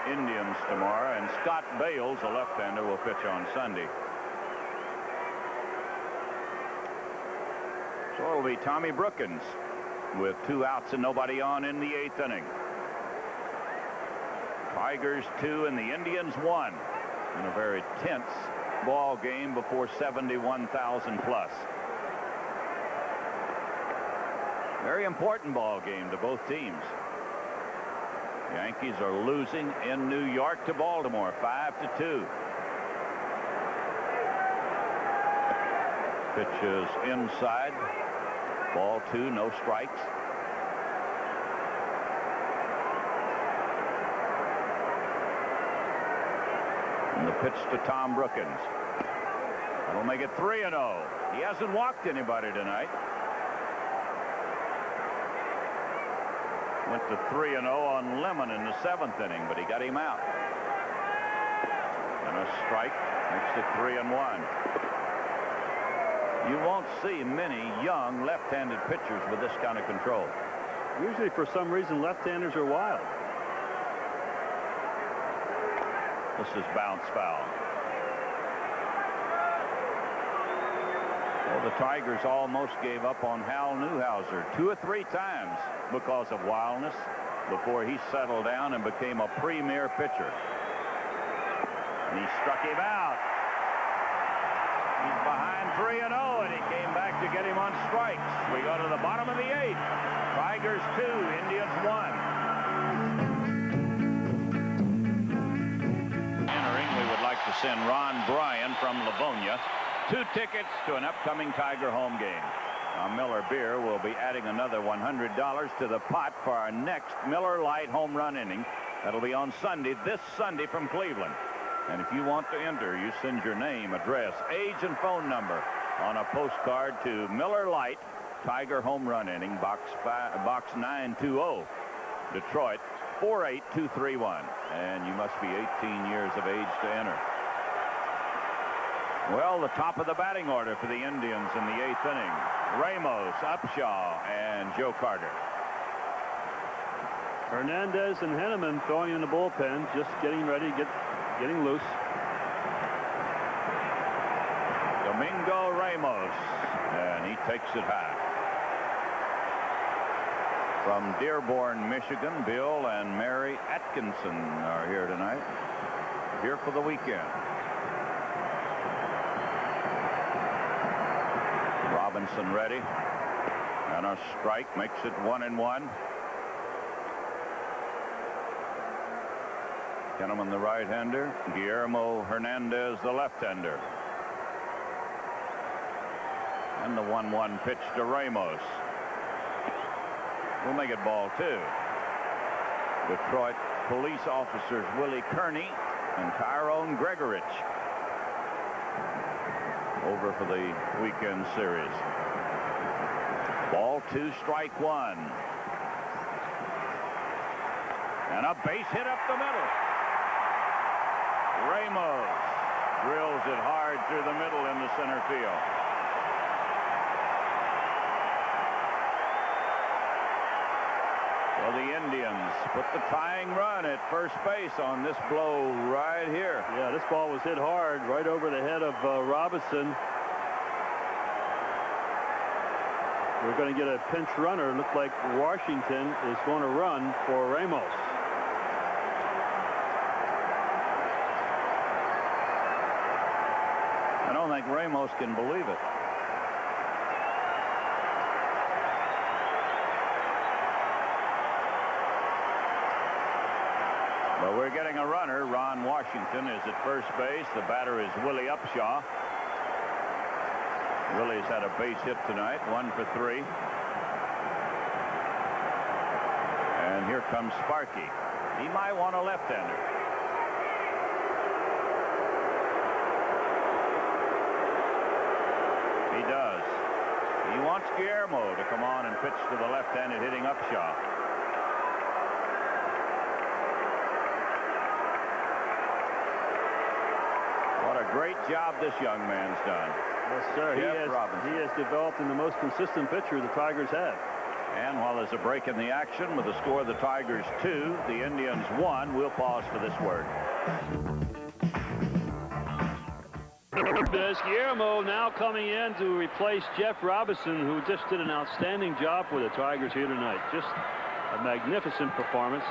Indians tomorrow, and Scott Bales, a left-hander, will pitch on Sunday. So it'll be Tommy Brookins with 2 outs and nobody on in the 8th inning. Tigers 2 and the Indians 1 in a very tense ball game before 71,000 plus. Very important ball game to both teams. Yankees are losing in New York to Baltimore 5-2. Pitch is inside. Ball 2, no strikes. And the pitch to Tom Brookins. That'll make it 3-0. He hasn't walked anybody tonight. Went to 3-0 on Lemon in the 7th inning, but he got him out. And a strike makes it 3-1. You won't see many young left-handed pitchers with this kind of control. Usually, for some reason, left-handers are wild. This is bounce foul. Well, the Tigers almost gave up on Hal Newhouser 2 or 3 times because of wildness before he settled down and became a premier pitcher. And he struck him out. He's behind 3-0, and he came back to get him on strikes. We go to the bottom of the 8th. Tigers 2, Indians 1. Entering, we would like to send Ron Bryan from Livonia 2 tickets to an upcoming Tiger home game. Now, Miller Beer will be adding another $100 to the pot for our next Miller Lite home run inning. That'll be on Sunday, this Sunday from Cleveland. And if you want to enter, you send your name, address, age, and phone number on a postcard to Miller Lite, Tiger Home Run Inning, Box 920, Detroit 48231. And you must be 18 years of age to enter. Well, the top of the batting order for the Indians in the 8th inning. Ramos, Upshaw, and Joe Carter. Hernandez and Henneman throwing in the bullpen, just getting ready, getting loose. Domingo Ramos, and he takes it high. From Dearborn, Michigan, Bill and Mary Atkinson are here tonight, here for the weekend. Robinson ready, and a strike makes it 1-1. Henneman the right-hander, Guillermo Hernandez the left-hander. And the 1-1 pitch to Ramos. We'll make it ball 2. Detroit police officers Willie Kearney and Tyrone Gregorich over for the weekend series. Ball 2, strike 1. And a base hit up the middle. Ramos drills it hard through the middle into center field. Well, the Indians put the tying run at first base on this blow right here. Yeah, this ball was hit hard right over the head of Robinson. We're going to get a pinch runner. Looks like Washington is going to run for Ramos. I don't think Ramos can believe it. But we're getting a runner. Ron Washington is at first base. The batter is Willie Upshaw. Willie's had a base hit tonight, 1 for 3. And here comes Sparky. He might want a left-hander. He does. He wants Guillermo to come on and pitch to the left-handed hitting Upshaw. What a great job this young man's done. Yes, sir. He has developed in the most consistent pitcher the Tigers have. And while there's a break in the action with the score of the Tigers 2, the Indians 1, we'll pause for this word. There's Guillermo now coming in to replace Jeff Robinson, who just did an outstanding job for the Tigers here tonight. Just a magnificent performance.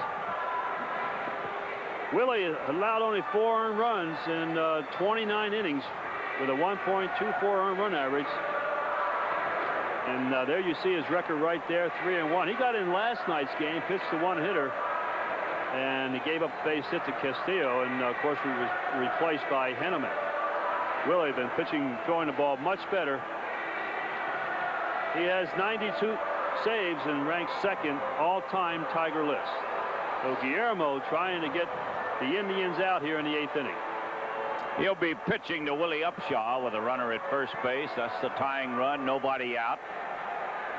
Willie allowed only 4 earned runs in 29 innings with a 1.24 earned run average. And there you see his record right there, 3-1. He got in last night's game, pitched the one-hitter, and he gave up a base hit to Castillo, and of course he was replaced by Henneman. Willie been pitching, throwing the ball much better. He has 92 saves and ranks second all-time Tiger list. So Guillermo trying to get the Indians out here in the 8th inning. He'll be pitching to Willie Upshaw with a runner at first base. That's the tying run, nobody out.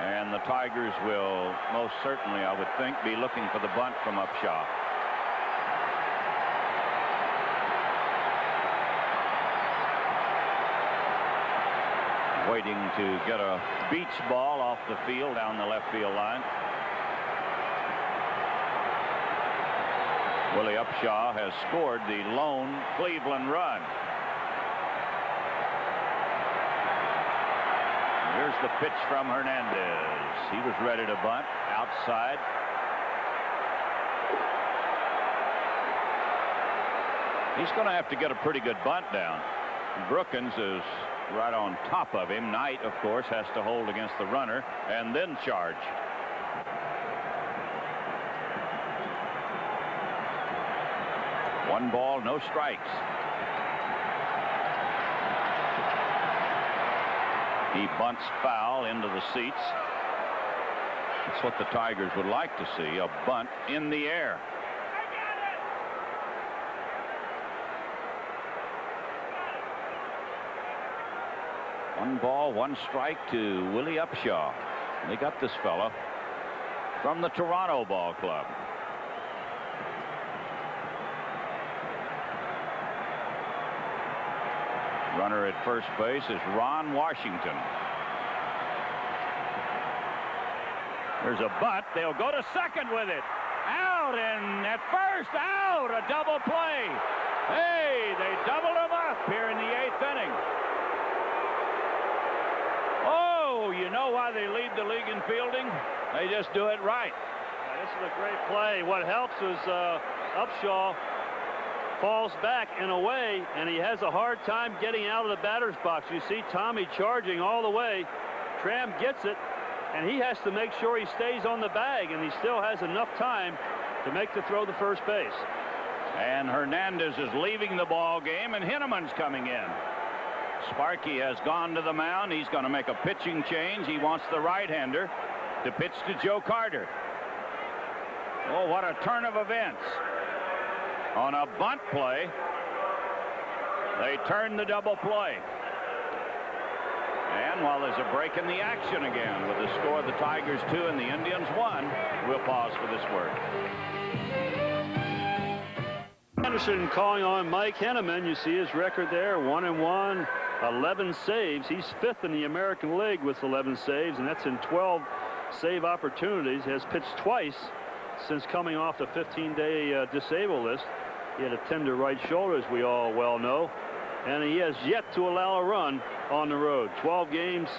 And the Tigers will most certainly, I would think, be looking for the bunt from Upshaw. Waiting to get a beach ball off the field down the left field line. Willie Upshaw has scored the lone Cleveland run. Here's the pitch from Hernandez. He was ready to bunt outside. He's going to have to get a pretty good bunt down. Brookins is right on top of him. Knight, of course, has to hold against the runner and then charge. One ball, no strikes. He bunts foul into the seats. That's what the Tigers would like to see, a bunt in the air. 1 ball, 1 strike to Willie Upshaw. They got this fella from the Toronto Ball Club. Runner at first base is Ron Washington. There's a bunt. They'll go to second with it. Out, and at first, out. A double play. Hey, they doubled him up here in the 8th inning. Oh, you know why they lead the league in fielding? They just do it right. This is a great play. What helps is Upshaw falls back in a way, and he has a hard time getting out of the batter's box. You see Tommy charging all the way. Tram gets it, and he has to make sure he stays on the bag, and he still has enough time to make the throw to first base. And Hernandez is leaving the ball game, and Hinneman's coming in. Sparky has gone to the mound. He's going to make a pitching change. He wants the right-hander to pitch to Joe Carter. Oh, what a turn of events. On a bunt play, they turn the double play. And while there's a break in the action again with the score, the Tigers 2 and the Indians 1, we'll pause for this word. Anderson calling on Mike Henneman. You see his record there, 1-1, 11 saves. He's 5th in the American League with 11 saves, and that's in 12 save opportunities. Has pitched twice since coming off the 15-day disabled list. He had a tender right shoulder, as we all well know, and he has yet to allow a run on the road. 12 games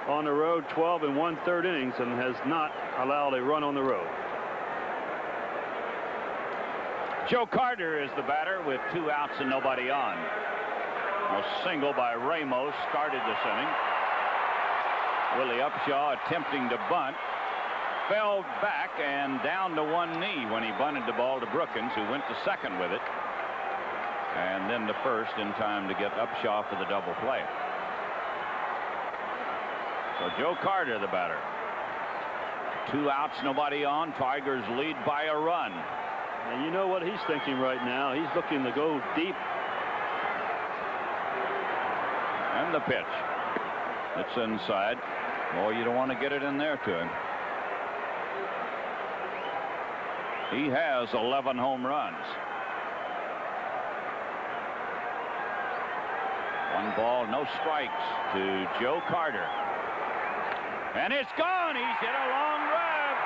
on the road, 12 and 1/3 innings, and has not allowed a run on the road. Joe Carter is the batter with 2 outs and nobody on. A single by Ramos started this inning. Willie Upshaw attempting to bunt. Fell back and down to one knee when he bunted the ball to Brookins, who went to second with it. And then to first in time to get Upshaw for the double play. So Joe Carter, the batter. 2 outs, nobody on. Tigers lead by a run. And you know what he's thinking right now. He's looking to go deep. And the pitch. It's inside. Boy, you don't want to get it in there to him. He has 11 home runs. 1 ball, no strikes to Joe Carter. And it's gone. He's hit a long drive.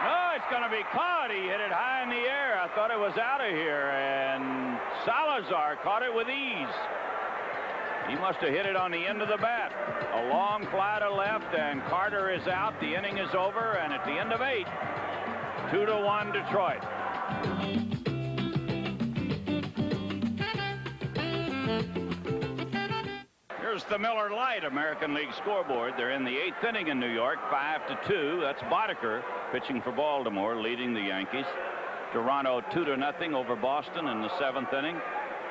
No, it's going to be caught. He hit it high in the air. I thought it was out of here. And Salazar caught it with ease. He must have hit it on the end of the bat. A long fly to left, and Carter is out. The inning is over, and at the end of 8, 2-1 Detroit. Here's the Miller Lite American League scoreboard. They're in the 8th inning in New York, 5-2. That's Boddicker pitching for Baltimore, leading the Yankees. Toronto 2-0 over Boston in the 7th inning.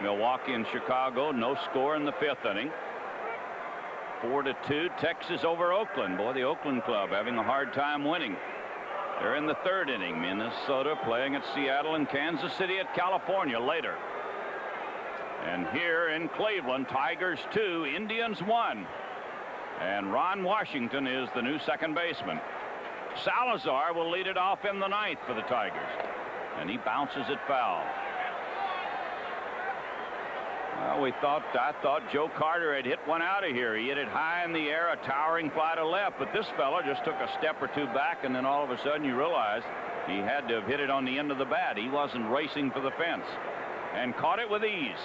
Milwaukee and Chicago, no score in the 5th inning. 4-2. Texas over Oakland. Boy, the Oakland club having a hard time winning. They're in the 3rd inning. Minnesota playing at Seattle and Kansas City at California later. And here in Cleveland, Tigers 2, Indians 1. And Ron Washington is the new second baseman. Salazar will lead it off in the 9th for the Tigers. And he bounces it foul. Well, I thought Joe Carter had hit one out of here. He hit it high in the air, a towering fly to left. But this fella just took a step or two back, and then all of a sudden you realize he had to have hit it on the end of the bat. He wasn't racing for the fence. And caught it with ease.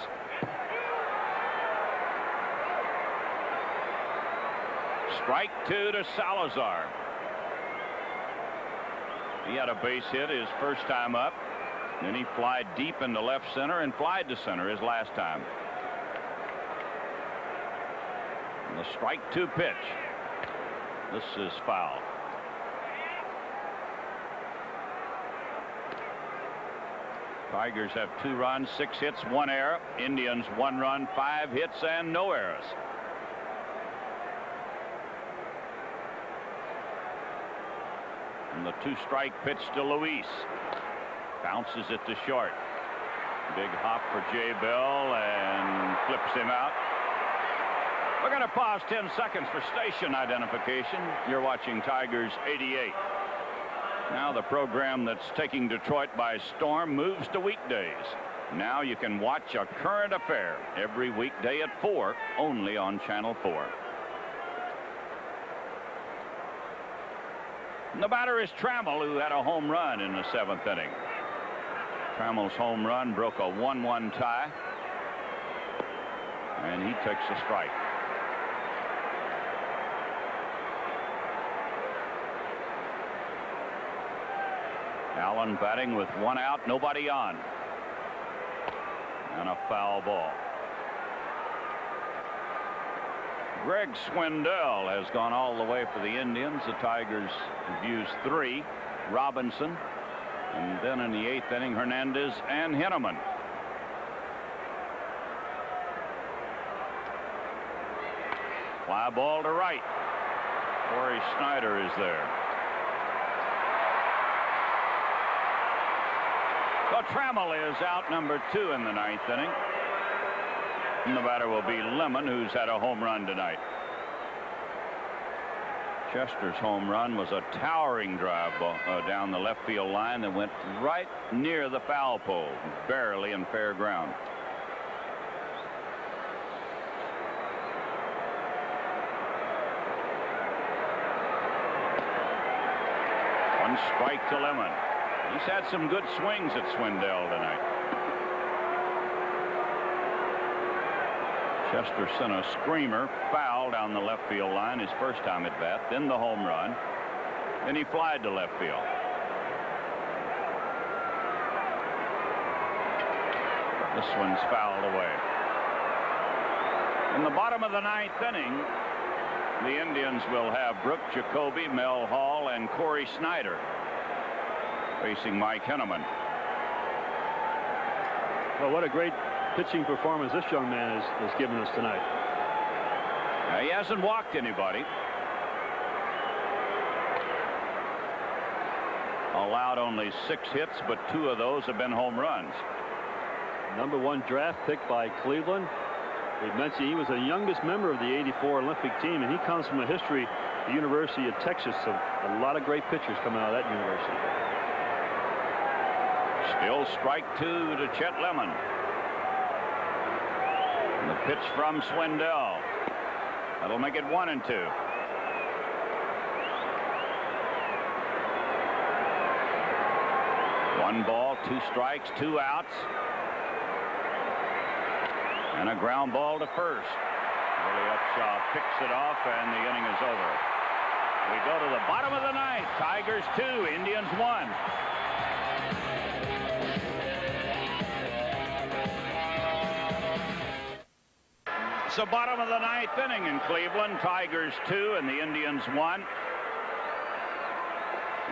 Strike 2 to Salazar. He had a base hit his first time up. Then he flied deep into left center and flied to center his last time. And the strike 2 pitch. This is foul. Tigers have 2 runs, 6 hits, 1 error. Indians 1 run, 5 hits, and no errors. And the 2-strike pitch to Luis. Bounces it to short. Big hop for Jay Bell and flips him out. We're going to pause 10 seconds for station identification. You're watching Tigers 88. Now the program that's taking Detroit by storm moves to weekdays. Now you can watch A Current Affair every weekday at 4, only on Channel 4. And the batter is Trammell, who had a home run in the 7th inning. Trammell's home run broke a 1-1 tie, and he takes a strike. Allen batting with 1 out, nobody on. And a foul ball. Greg Swindell has gone all the way for the Indians. The Tigers have used 3. Robinson, and then in the 8th inning, Hernandez and Henneman. Fly ball to right. Corey Snyder is there. So Trammell is out, number 2 in the 9th inning. And the batter will be Lemon, who's had a home run tonight. Chester's home run was a towering drive down the left field line that went right near the foul pole, barely in fair ground. One strike to Lemon. He's had some good swings at Swindell tonight. Chester sent a screamer, foul down the left field line his first time at bat, then the home run. Then he flied to left field. This one's fouled away. In the bottom of the 9th inning, the Indians will have Brooke Jacoby, Mel Hall, and Corey Snyder facing Mike Henneman. Well, what a great pitching performance this young man has given us tonight. He hasn't walked anybody. Allowed only 6 hits, but 2 of those have been home runs. Number 1 draft pick by Cleveland. We mentioned he was the youngest member of the '84 Olympic team, and he comes from a history of the University of Texas, of a lot of great pitchers coming out of that university. Still strike 2 to Chet Lemon. And the pitch from Swindell. That'll make it 1-2. One ball, 2 strikes, 2 outs. And a ground ball to first. Willie Upshaw picks it off, and the inning is over. We go to the bottom of the 9th. Tigers 2, Indians 1. It's the bottom of the 9th inning in Cleveland. Tigers 2 and the Indians 1.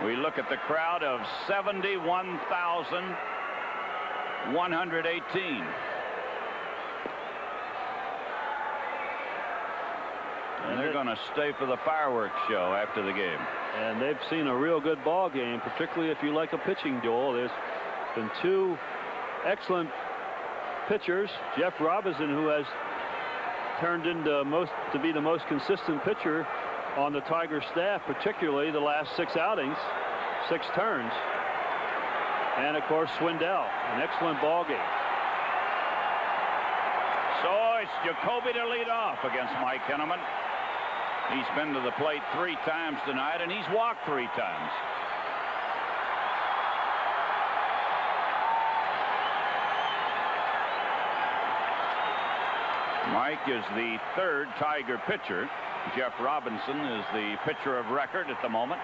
We look at the crowd of 71,118. And they're going to stay for the fireworks show after the game. And they've seen a real good ball game, particularly if you like a pitching duel. There's been 2 excellent pitchers. Jeff Robinson, who has turned into to be the most consistent pitcher on the Tiger staff, particularly the last 6 outings, 6 turns. And of course Swindell, an excellent ball game. So it's Jacoby to lead off against Mike Henneman. He's been to the plate 3 times tonight, and he's walked 3 times. Mike is the 3rd Tiger pitcher. Jeff Robinson is the pitcher of record at the moment.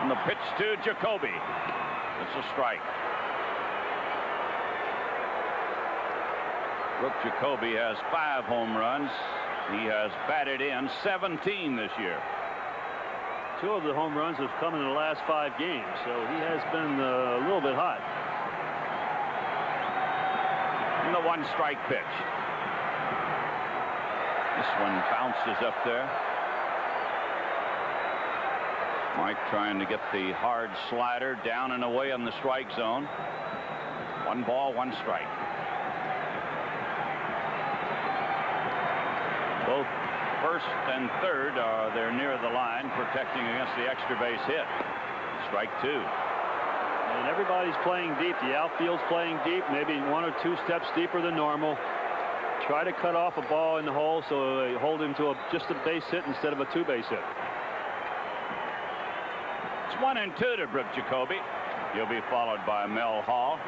And the pitch to Jacoby. It's a strike. Brooke Jacoby has 5 home runs. He has batted in 17 this year. 2 of the home runs have come in the last 5 games, so he has been a little bit hot. And the 1-strike pitch. This one bounces up there. Mike trying to get the hard slider down and away in the strike zone. 1 ball, 1 strike. Both first and third they're near the line, protecting against the extra base hit. Strike 2. And everybody's playing deep. The outfield's playing deep, maybe 1 or 2 steps deeper than normal. Try to cut off a ball in the hole so they hold him to just a base hit instead of a 2-base hit. It's 1-2 to Brooke Jacoby. He'll be followed by Mel Hall.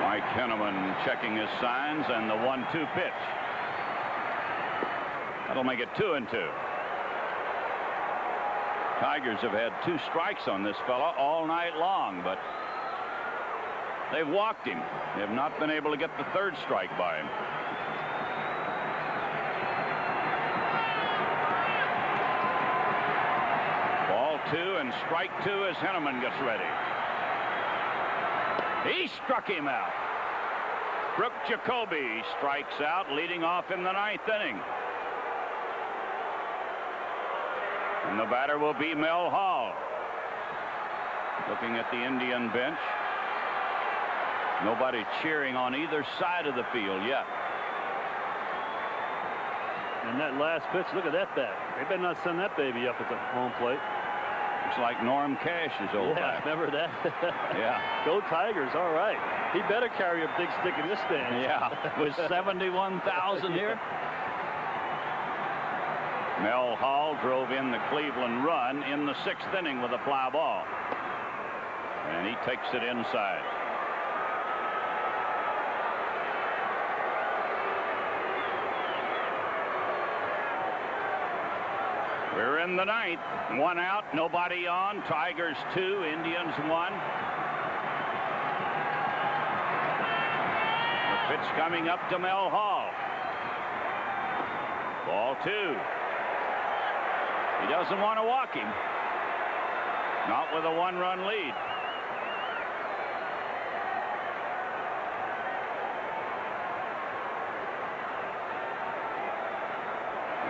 Mike Henneman checking his signs, and the 1-2 pitch. That'll make it 2-2. Tigers have had 2 strikes on this fella all night long, but they've walked him. They have not been able to get the 3rd strike by him. Ball 2 and strike 2 as Henneman gets ready. He struck him out. Brooke Jacoby strikes out, leading off in the 9th inning. And the batter will be Mel Hall. Looking at the Indian bench. Nobody cheering on either side of the field yet. And that last pitch, look at that bat. They better not send that baby up at the home plate. Looks like Norm Cash's old bat. Remember that? Yeah. Go Tigers, all right. He better carry a big stick in this stand. Yeah, with 71,000 here. Mel Hall drove in the Cleveland run in the 6th inning with a fly ball. And he takes it inside. We're in the 9th. 1 out, nobody on. Tigers 2, Indians 1. The pitch coming up to Mel Hall. Ball 2. He doesn't want to walk him. Not with a 1-run lead.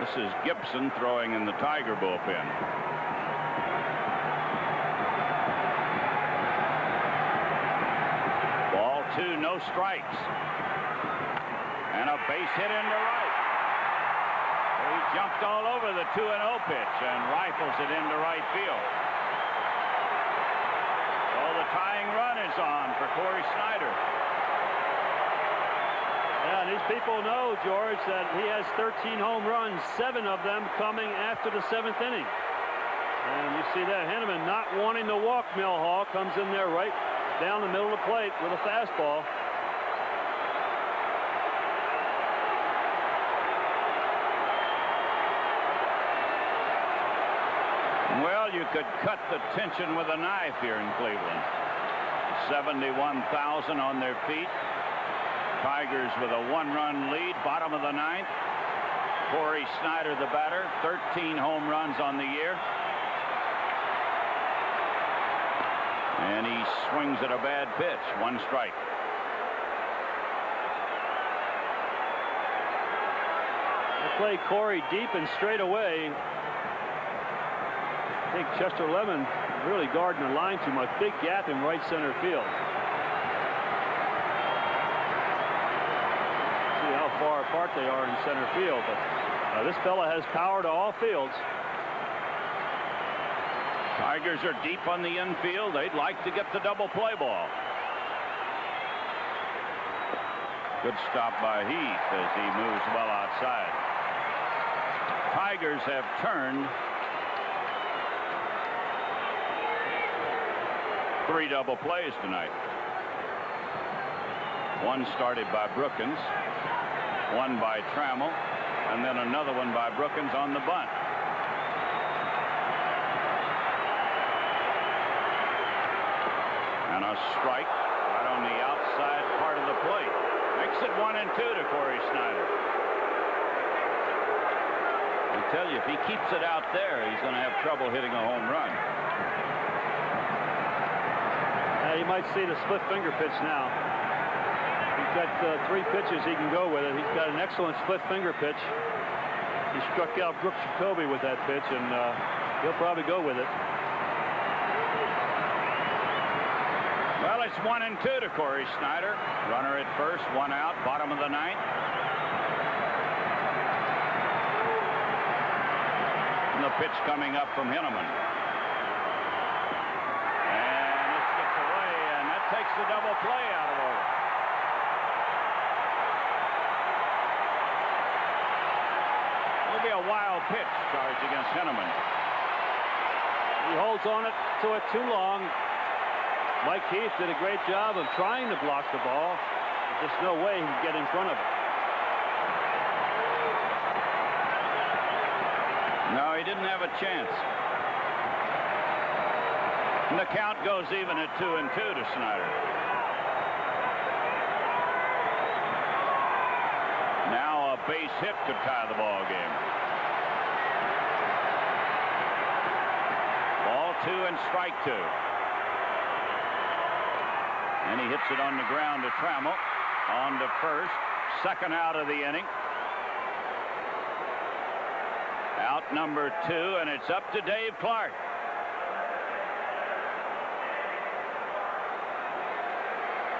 This is Gibson throwing in the Tiger bullpen. Ball 2, no strikes. And a base hit into right. He jumped all over the 2-0 pitch and rifles it into right field. So the tying run is on for Corey Snyder. Yeah, and these people know, George, that he has 13 home runs, 7 of them coming after the 7th inning. And you see that Henneman not wanting to walk Mel Hall, comes in there right down the middle of the plate with a fastball. Well, you could cut the tension with a knife here in Cleveland. 71,000 on their feet. Tigers with a 1-run lead, bottom of the 9th. Corey Snyder, the batter, 13 home runs on the year. And he swings at a bad pitch, 1 strike. They play Corey deep and straight away. I think Chester Lemon really guarding the line too much. Big gap in right center field. Far apart they are in center field, but this fella has power to all fields. Tigers are deep on the infield. They'd like to get the double play ball. Good stop by Heath as he moves well outside. Tigers have turned 3 double plays tonight. 1 started by Brookins. 1 by Trammell, and then another one by Brookins on the bunt. And a strike right on the outside part of the plate. Makes it 1-2 to Corey Snyder. I tell you, if he keeps it out there, he's going to have trouble hitting a home run. You might see the split finger pitch now. He's got 3 pitches he can go with it. He's got an excellent split finger pitch. He struck out Brooke Jacoby with that pitch, and he'll probably go with it. it's 1-2 to Corey Snyder. Runner at first, one out, bottom of the ninth. And the pitch coming up from Henneman. And this gets away, and that takes the double play out of order. It'll be a wild pitch charged against Henneman. He holds on to it too long. Mike Heath did a great job of trying to block the ball. There's just no way he can get in front of it. No, he didn't have a chance. And the count goes even at 2-2 to Snyder. Now a base hit could tie the ball game. Ball 2 and strike 2. And he hits it on the ground to Trammell. On to first. Second out of the inning. Out number 2, and it's up to Dave Clark.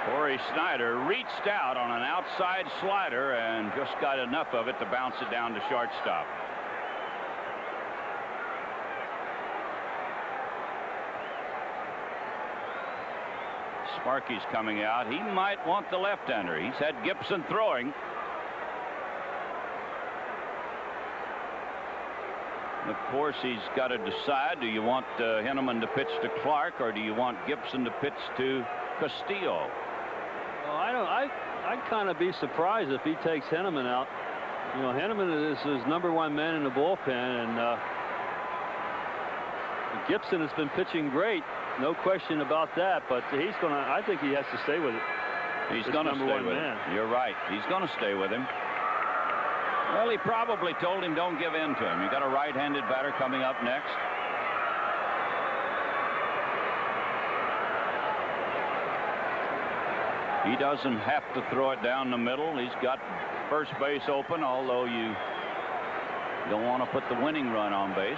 Corey Snyder reached out on an outside slider and just got enough of it to bounce it down to shortstop. Sparky's coming out. He might want the left-hander. He's had Gibson throwing. Of course, he's got to decide, do you want Henneman to pitch to Clark, or do you want Gibson to pitch to Castillo? Well, I'd kind of be surprised if he takes Henneman out. You know, Henneman is his #1 man in the bullpen, and Gibson has been pitching great, no question about that. But I think he has to stay with it. He's going to stay with him. You're right. He's going to stay with him. Well, he probably told him don't give in to him. You got a right-handed batter coming up next. He doesn't have to throw it down the middle. He's got first base open, although you don't want to put the winning run on base.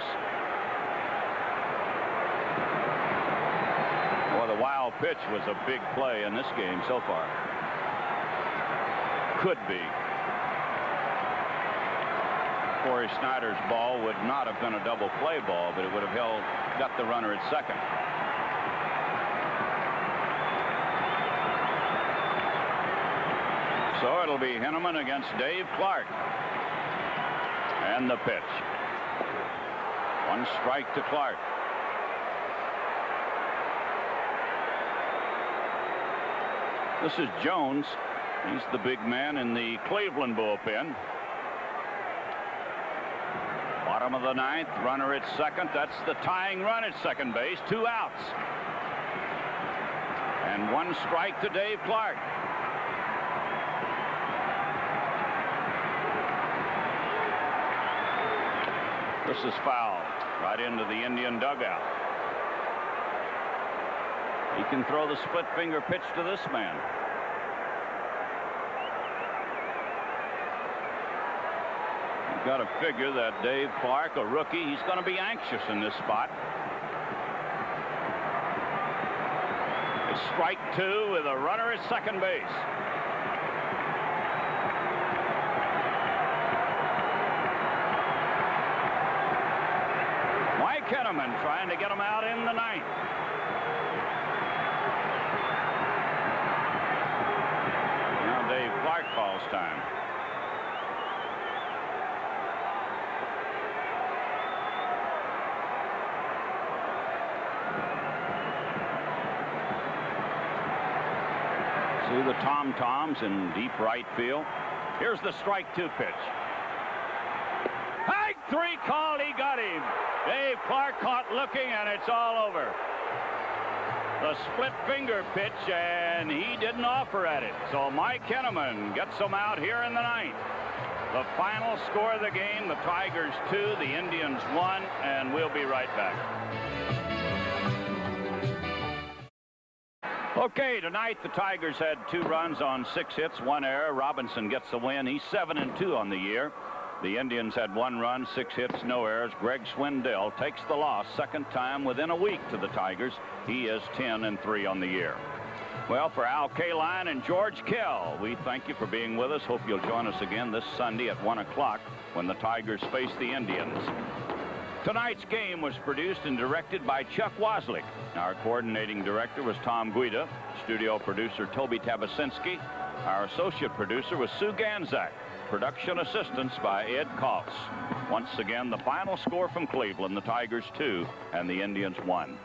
Well, the wild pitch was a big play in this game so far. Could be. Corey Snyder's ball would not have been a double play ball, but it would have got the runner at second. So it'll be Henneman against Dave Clark. And the pitch. One strike to Clark. This is Jones. He's the big man in the Cleveland bullpen. Bottom of the ninth, runner at second. That's the tying run at second base. 2 outs. And 1 strike to Dave Clark. This is foul. Right into the Indian dugout. He can throw the split finger pitch to this man. Got to figure that Dave Clark, a rookie, he's going to be anxious in this spot. It's strike 2 with a runner at second base. Mike Henneman trying to get him out in the ninth. Now Dave Clark calls time. See the tom-toms in deep right field. Here's the strike 2 pitch. Strike 3 called. He got him. Dave Clark caught looking, and it's all over. The split finger pitch, and he didn't offer at it. So Mike Henneman gets him out here in the ninth. The final score of the game, the Tigers 2, the Indians 1, and we'll be right back. Okay, tonight the Tigers had 2 runs on 6 hits, 1 error. Robinson gets the win. He's 7-2 on the year. The Indians had 1 run, 6 hits, no errors. Greg Swindell takes the loss, second time within a week to the Tigers. He is 10-3 on the year. Well, for Al Kaline and George Kell, we thank you for being with us. Hope you'll join us again this Sunday at 1 o'clock when the Tigers face the Indians. Tonight's game was produced and directed by Chuck Waslick. Our coordinating director was Tom Guida. Studio producer Toby Tabasinski. Our associate producer was Sue Ganzak. Production assistance by Ed Cox. Once again, the final score from Cleveland, the Tigers 2 and the Indians 1.